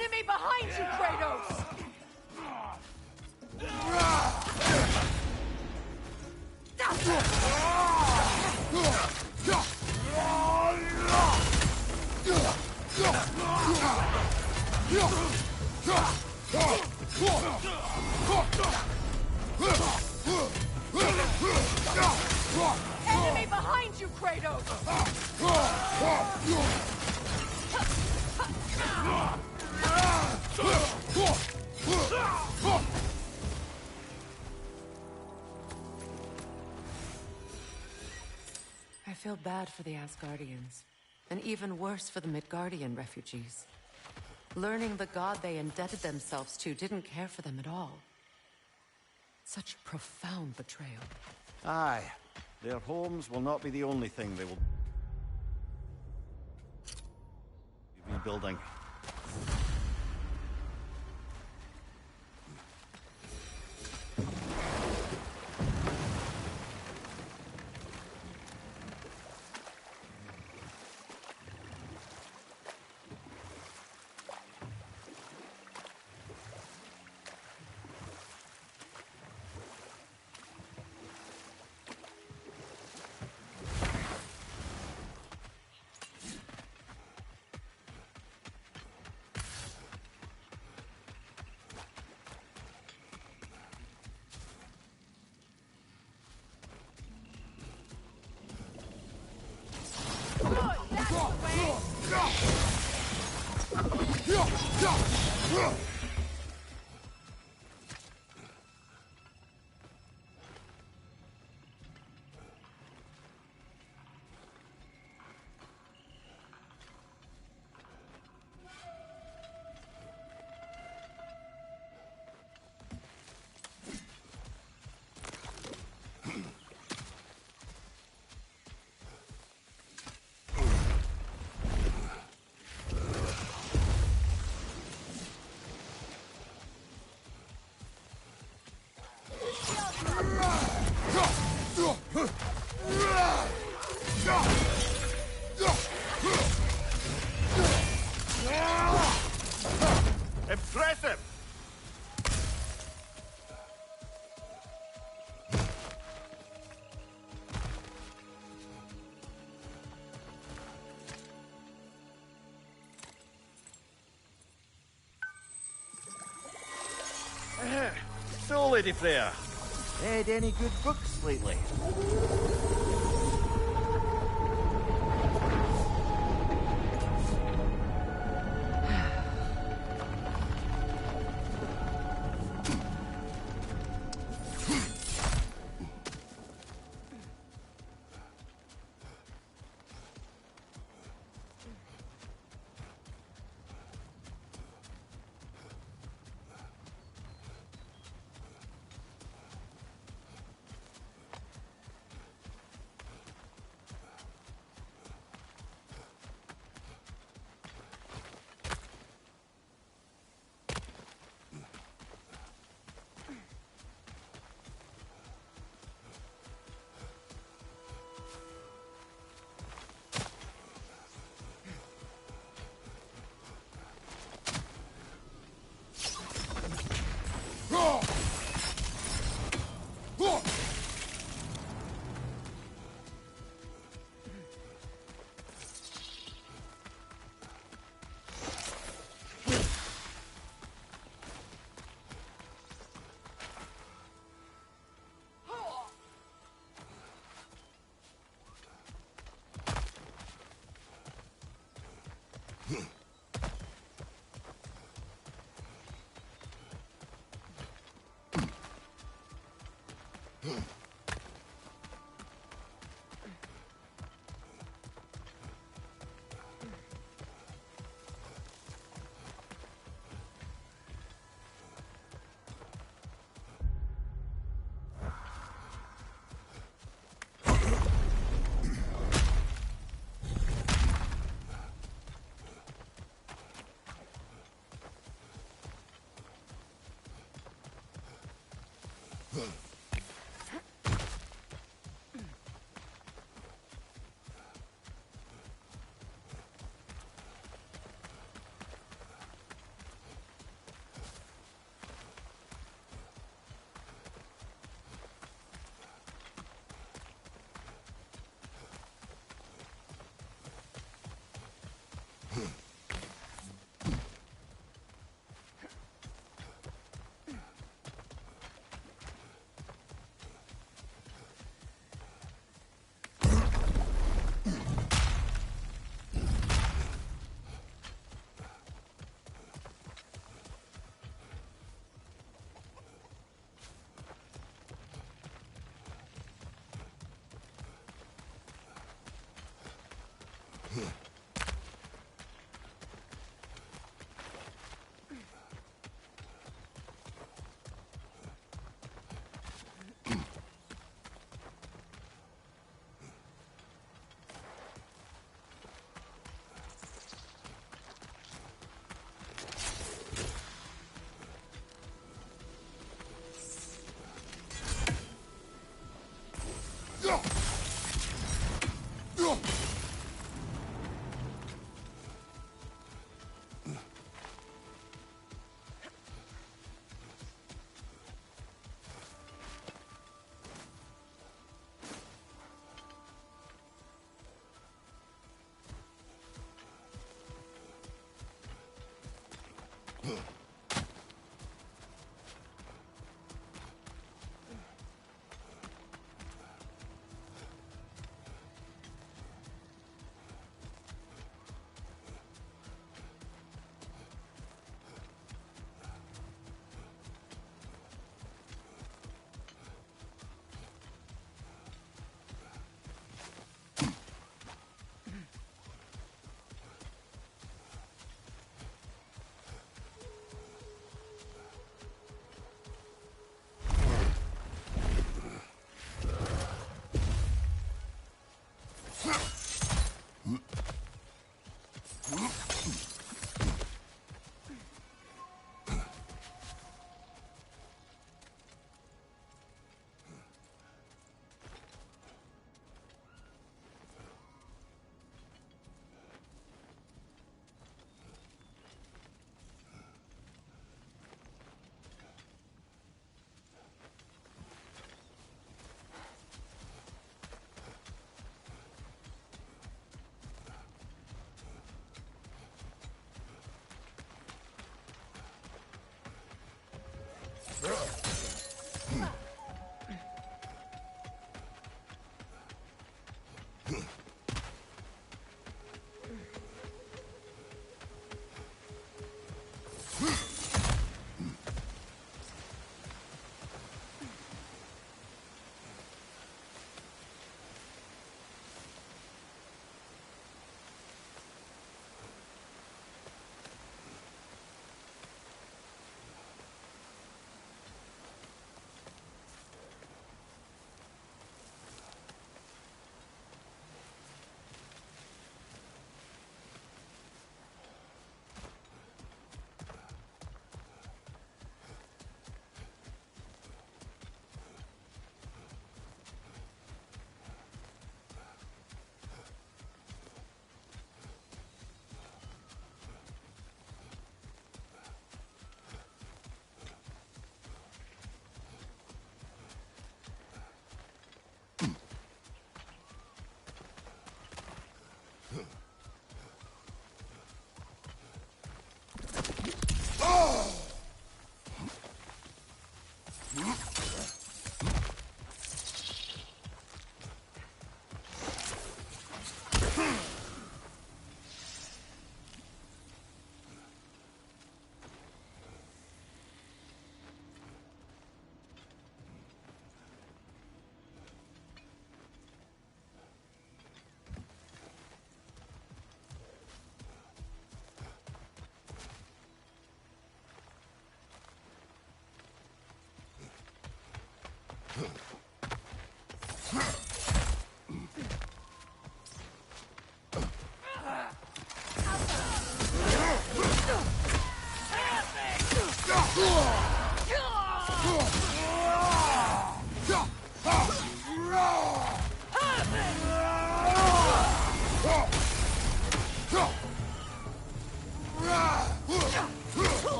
Enemy behind you, Kratos! Enemy behind you, Kratos! I feel bad for the Asgardians, and even worse for the Midgardian refugees. Learning the god they indebted themselves to didn't care for them at all. Such profound betrayal. Aye. Their homes will not be the only thing they will be rebuilding. Impressive! So, Lady Freya, read any good books lately?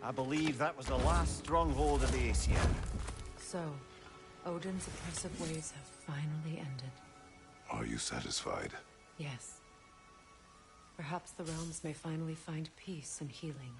I believe that was the last stronghold of the Aesir. So, Odin's oppressive ways have finally ended. Are you satisfied? Yes. Perhaps the realms may finally find peace and healing.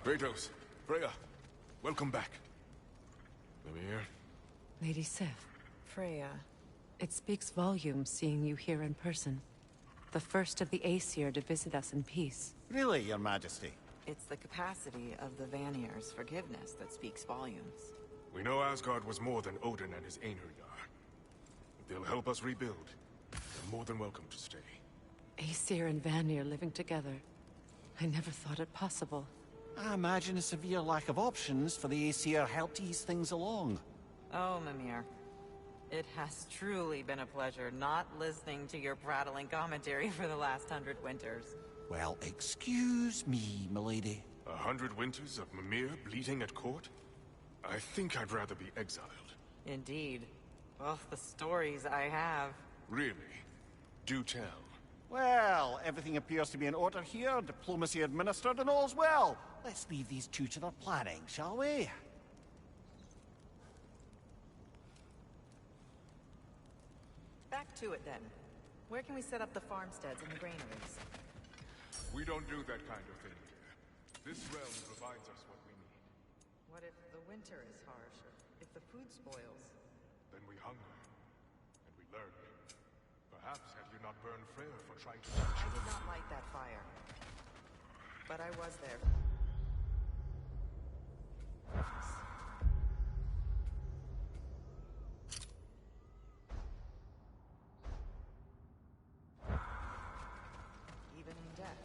Kratos, Freya, welcome back. Mimir? Lady Sif. Freya. It speaks volumes seeing you here in person. The first of the Aesir to visit us in peace. Really, Your Majesty? It's the capacity of the Vanir's forgiveness that speaks volumes. We know Asgard was more than Odin and his Einherjar. If they'll help us rebuild, they're more than welcome to stay. Aesir and Vanir living together. I never thought it possible. I imagine a severe lack of options for the Aesir helped ease things along. Oh, Mimir. It has truly been a pleasure not listening to your prattling commentary for the last 100 winters. Well, excuse me, milady. 100 winters of Mimir bleeding at court? I think I'd rather be exiled. Indeed. Well, the stories I have. Really? Do tell. Well, everything appears to be in order here, diplomacy administered, and all's well. Let's leave these two to their planning, shall we? Back to it, then. Where can we set up the farmsteads and the granaries? We don't do that kind of thing here. This realm provides us what we need. What if the winter is harsh, or if the food spoils? Then we hunger, and we learn. Perhaps had you not burned Freyr for trying to I teach did not light that fire. But I was there. Even in death,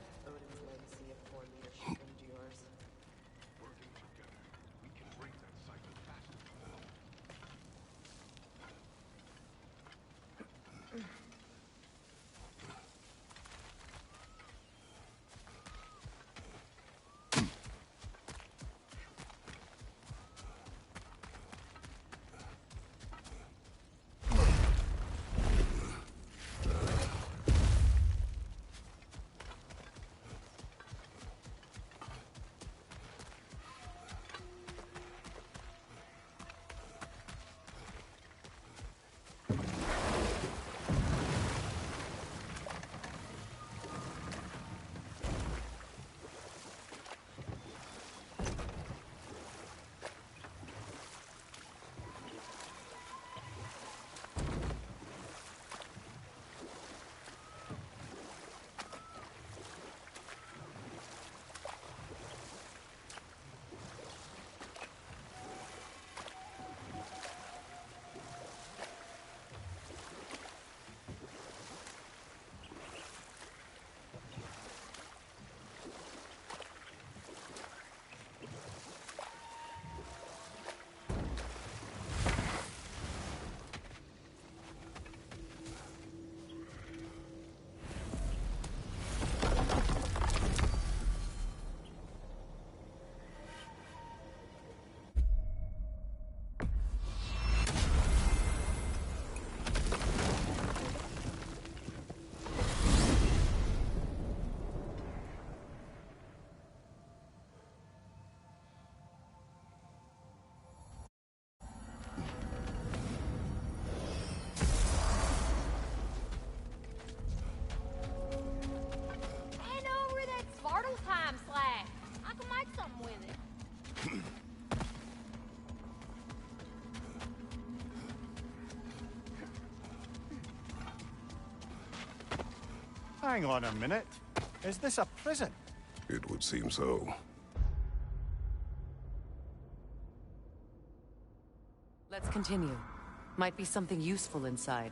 Hang on a minute. Is this a prison? It would seem so. Let's continue. Might be something useful inside.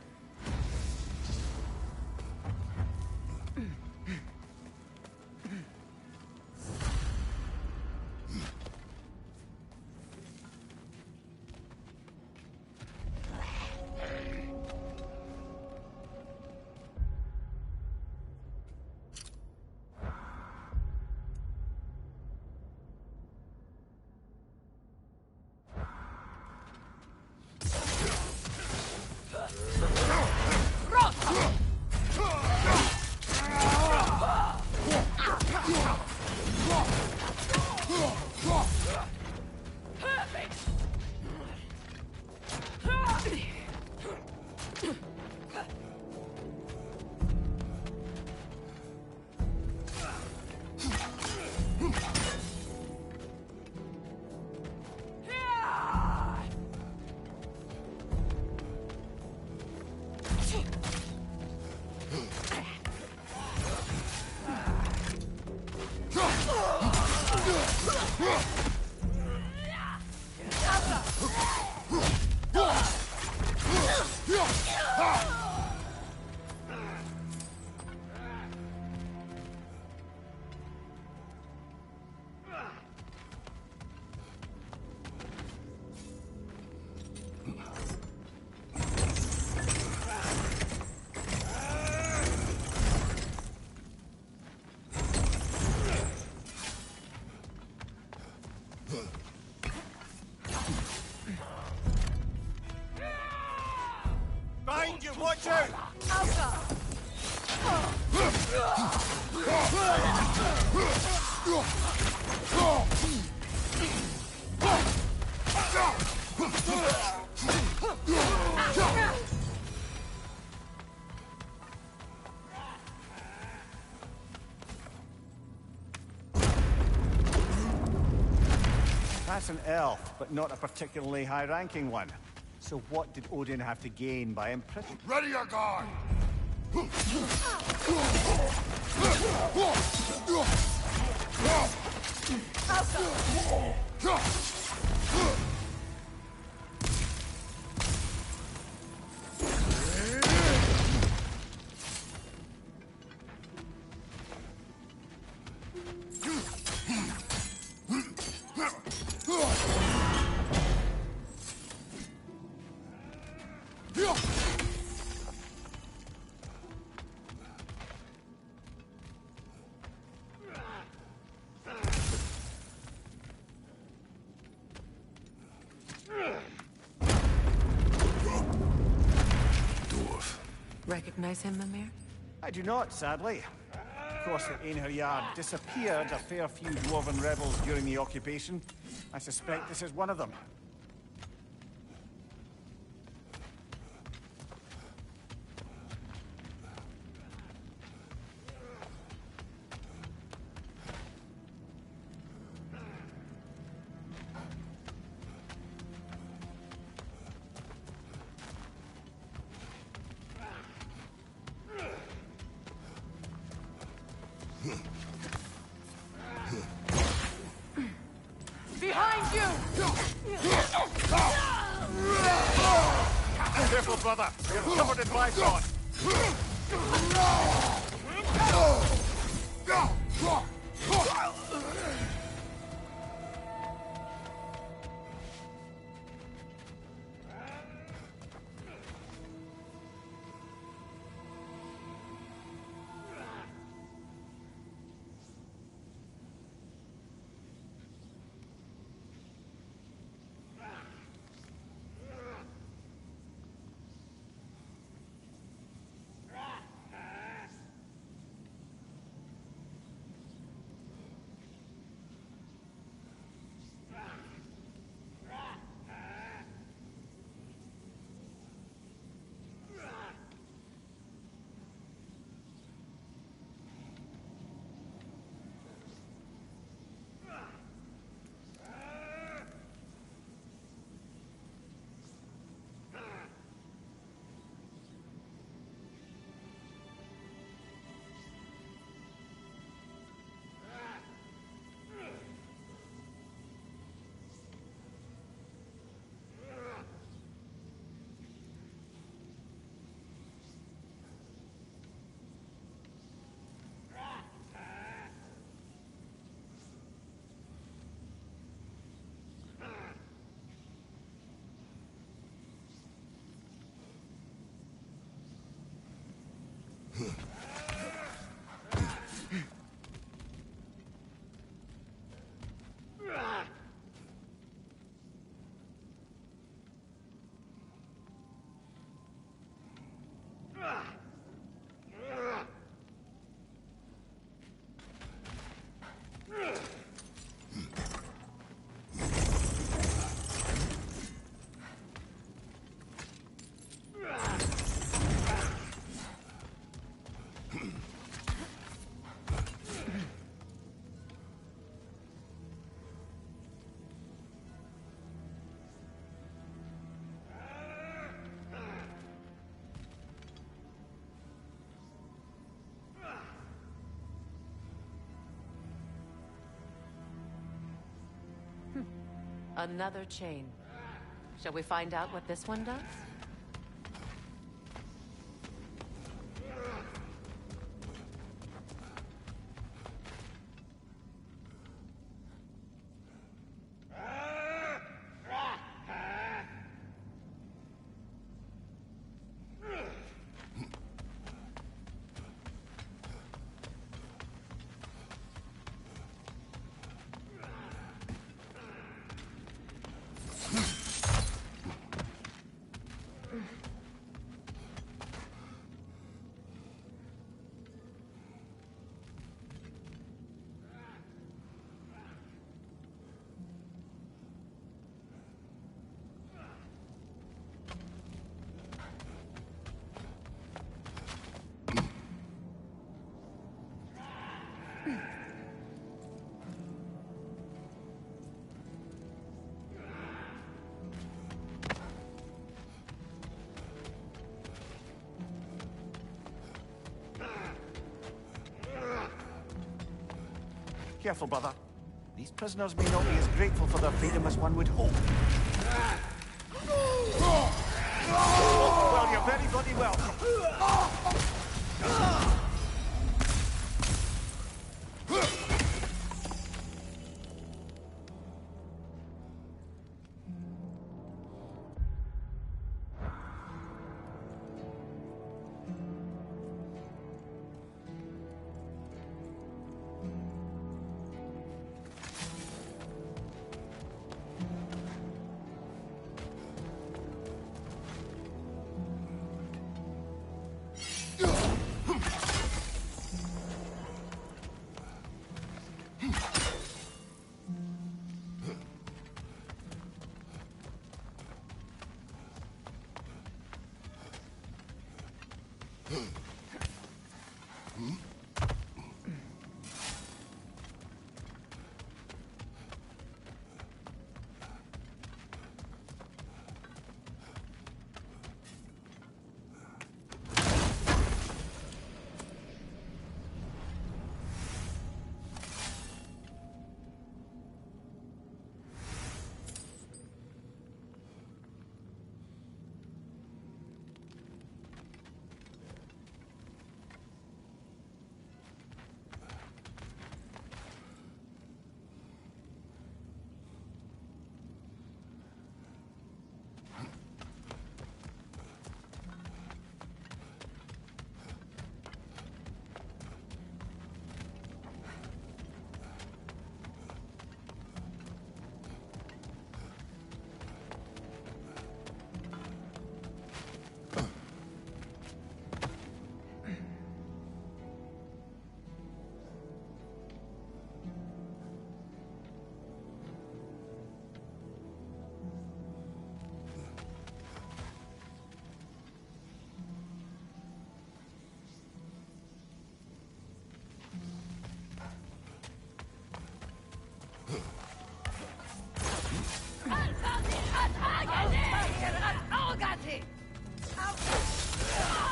Behind you, watch out! That's an elf, but not a particularly high-ranking one. So what did Odin have to gain by imprisoning? Ready your guard! Recognize him, Mimir? I do not, sadly. Of course, the Einherjar disappeared a fair few dwarven rebels during the occupation. I suspect this is one of them. Behind you! Careful, brother. You're covered in bison. Another chain. Shall we find out what this one does? Careful, brother. These prisoners may not be as grateful for their freedom as one would hope. Well, you're very bloody welcome.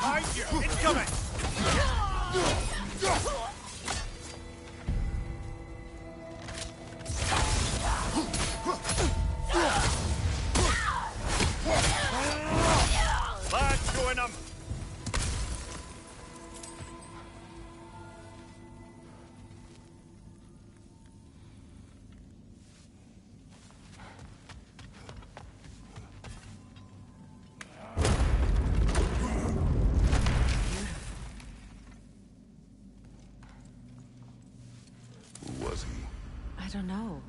Behind you! Incoming! Let's join them! I don't know.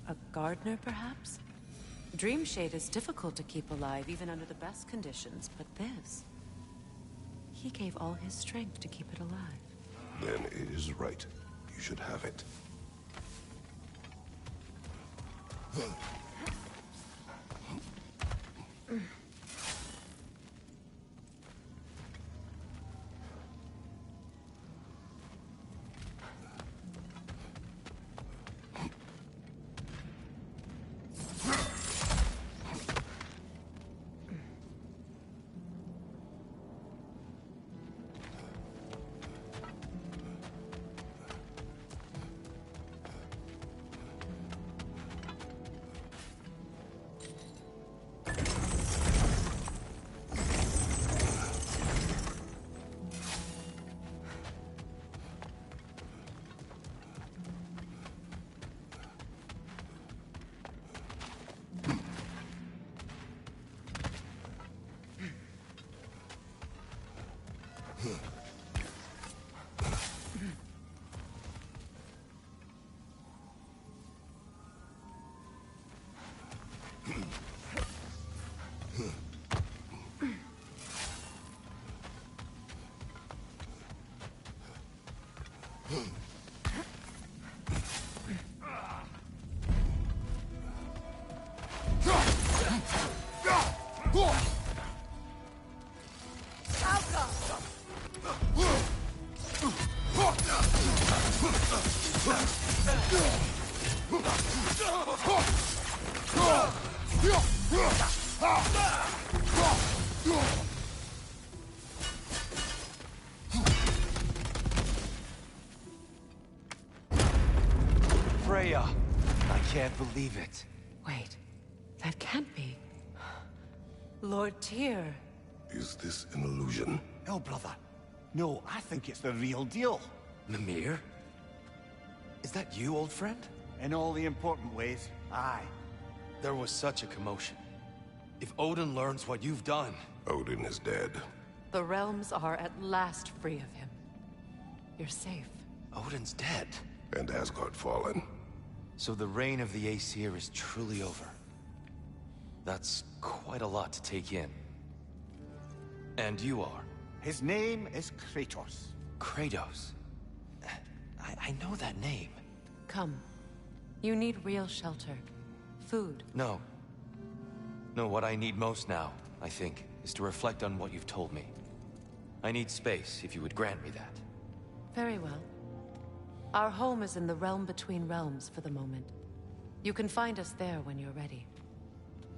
A gardener, perhaps? Dreamshade is difficult to keep alive, even under the best conditions, but this... He gave all his strength to keep it alive. Then it is right. You should have it. Freya! I can't believe it. Wait, that can't be. Lord Tyr. Is this an illusion? No, brother. No, I think it's the real deal. Mimir? Is that you, old friend? In all the important ways, aye. There was such a commotion. If Odin learns what you've done... Odin is dead. The realms are at last free of him. You're safe. Odin's dead. And Asgard fallen. So the reign of the Aesir is truly over. That's quite a lot to take in. And you are? His name is Kratos. Kratos? I know that name. Come. You need real shelter. Food. No. No, what I need most now, I think, is to reflect on what you've told me. I need space, if you would grant me that. Very well. Our home is in the realm between realms for the moment. You can find us there when you're ready.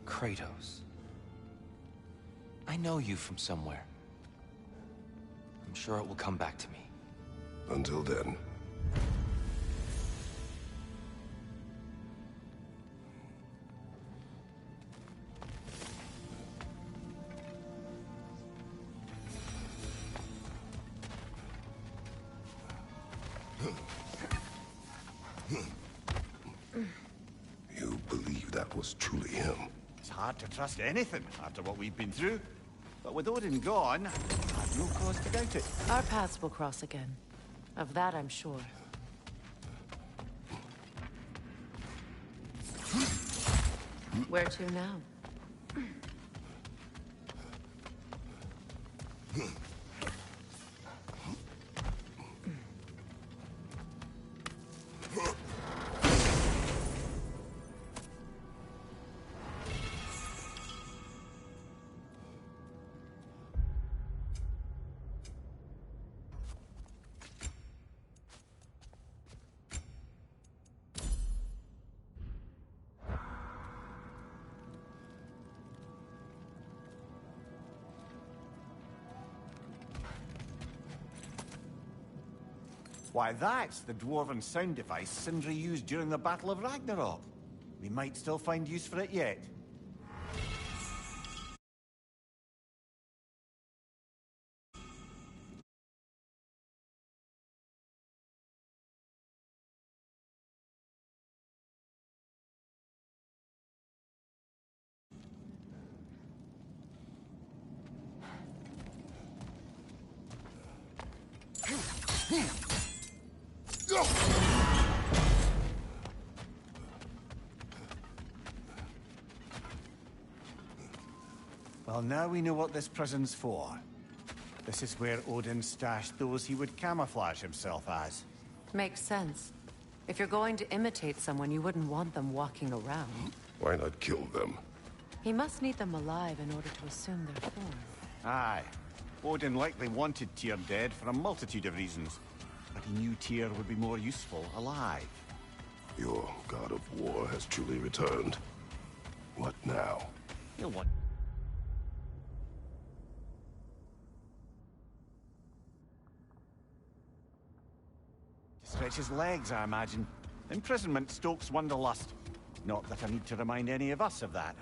Kratos. I know you from somewhere. I'm sure it will come back to me. Until then. You believe that was truly him? It's hard to trust anything after what we've been through. But with Odin gone, I've no cause to doubt it. Our paths will cross again. Of that I'm sure. Where to now? Why, that's the dwarven sound device Sindri used during the Battle of Ragnarok. We might still find use for it yet. Well, now we know what this prison's for. This is where Odin stashed those he would camouflage himself as. Makes sense. If you're going to imitate someone, you wouldn't want them walking around. Why not kill them? He must need them alive in order to assume their form. Aye. Odin likely wanted Tyr dead for a multitude of reasons. But he knew Tyr would be more useful alive. Your god of war has truly returned. What now? He'll want... to stretch his legs, I imagine. Imprisonment stokes wanderlust. Not that I need to remind any of us of that.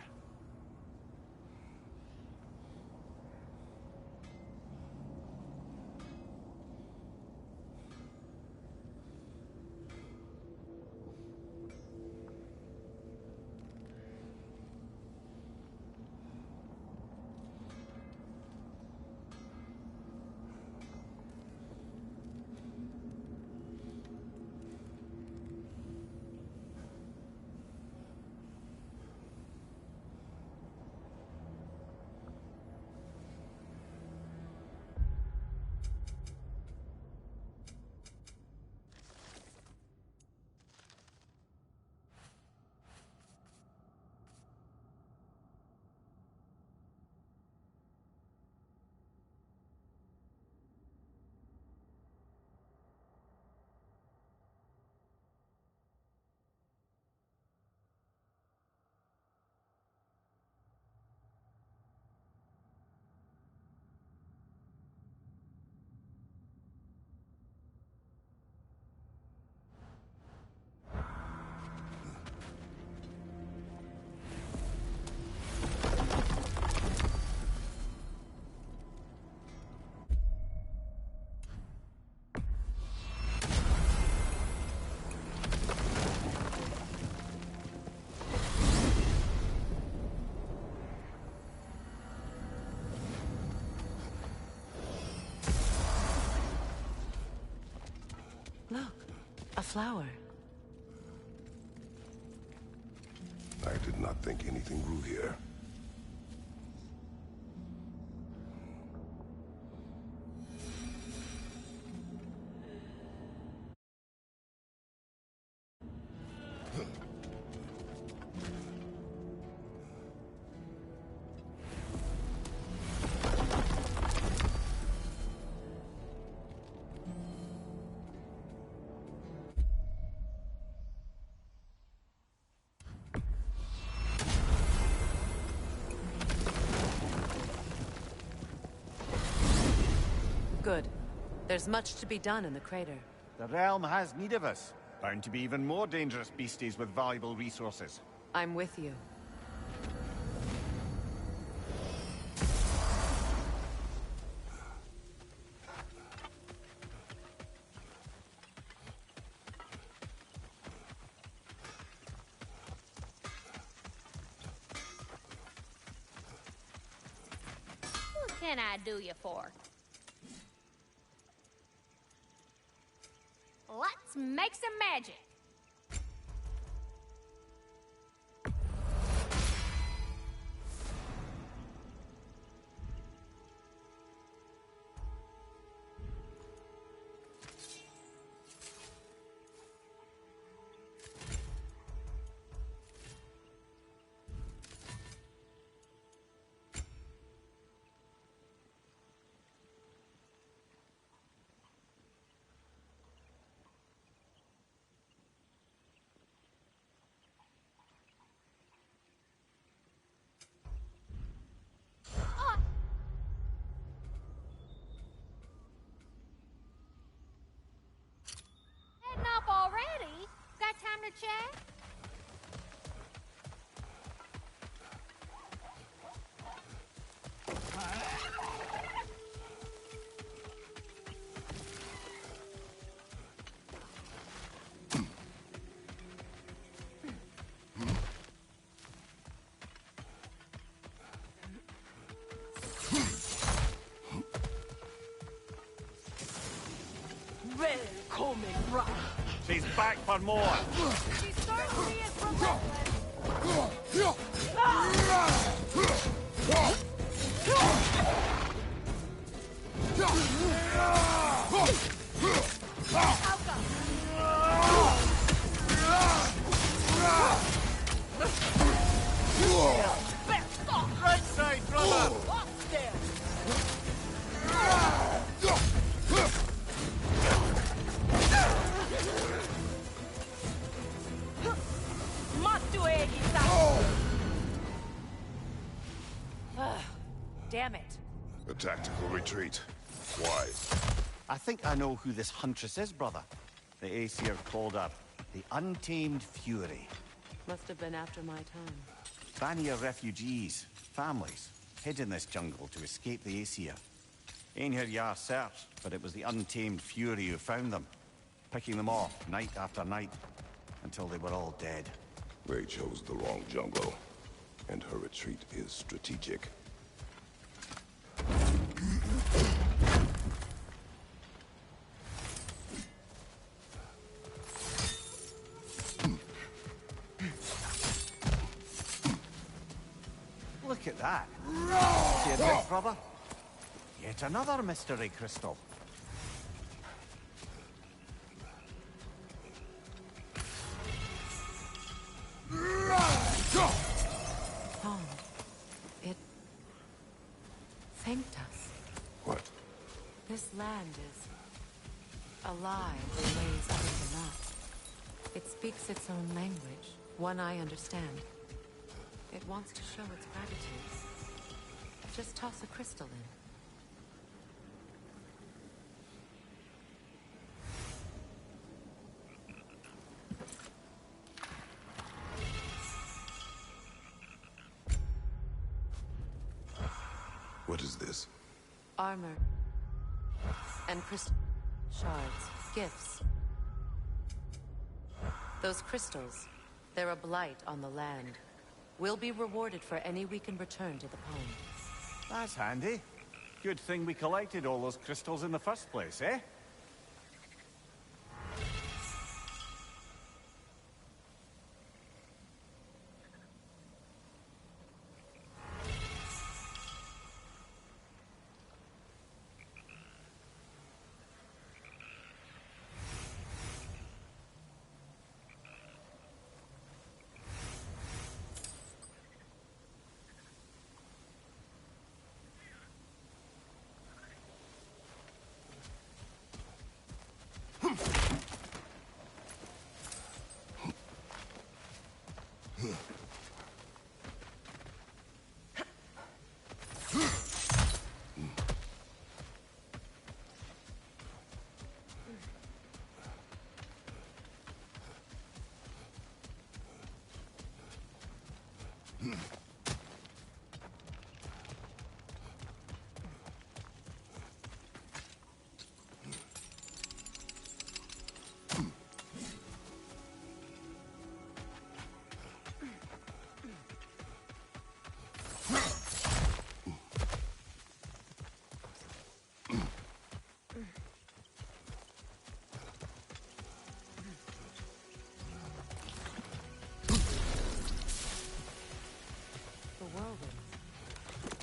flower. I did not think anything grew here. Good. There's much to be done in the crater. The realm has need of us. Bound to be even more dangerous beasties with valuable resources. I'm with you. What can I do you for? Let's make some magic. Heading off already? Got time to chat? Welcome, Rock. She's back for more. She certainly is relentless. Right side, brother. Upstairs. Damn it. A tactical retreat. Why? I think I know who this huntress is, brother. The Aesir called her the Untamed Fury. Must have been after my time. Vanir refugees, families, hid in this jungle to escape the Aesir. Einhir Yar searched, but it was the Untamed Fury who found them, picking them off night after night, until they were all dead. They chose the wrong jungle, and her retreat is strategic. Look at that. See it, big brother? Yet another mystery crystal. Tom, it thanked us. What? This land is alive in ways other than us. It speaks its own language, one I understand. It wants to show its gratitude. Just toss a crystal in. What is this? Armor. And crystal shards. Gifts. Those crystals, they're a blight on the land. We'll be rewarded for any we can return to the pond. That's handy. Good thing we collected all those crystals in the first place, eh?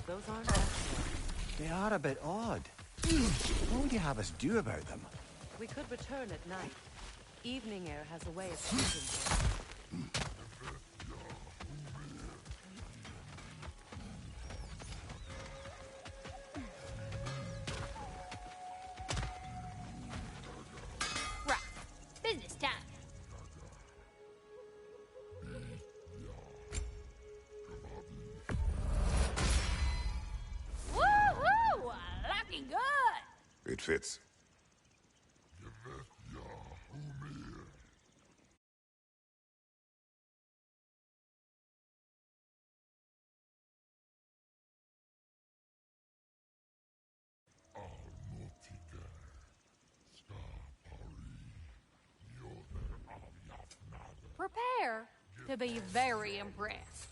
Those aren't natural. They are a bit odd. What would you have us do about them? We could return at night. Evening air has a way of changing things. Right. Business time. Woohoo! Looking good! It fits. Prepare to be very impressed.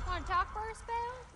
Want to talk for a spell?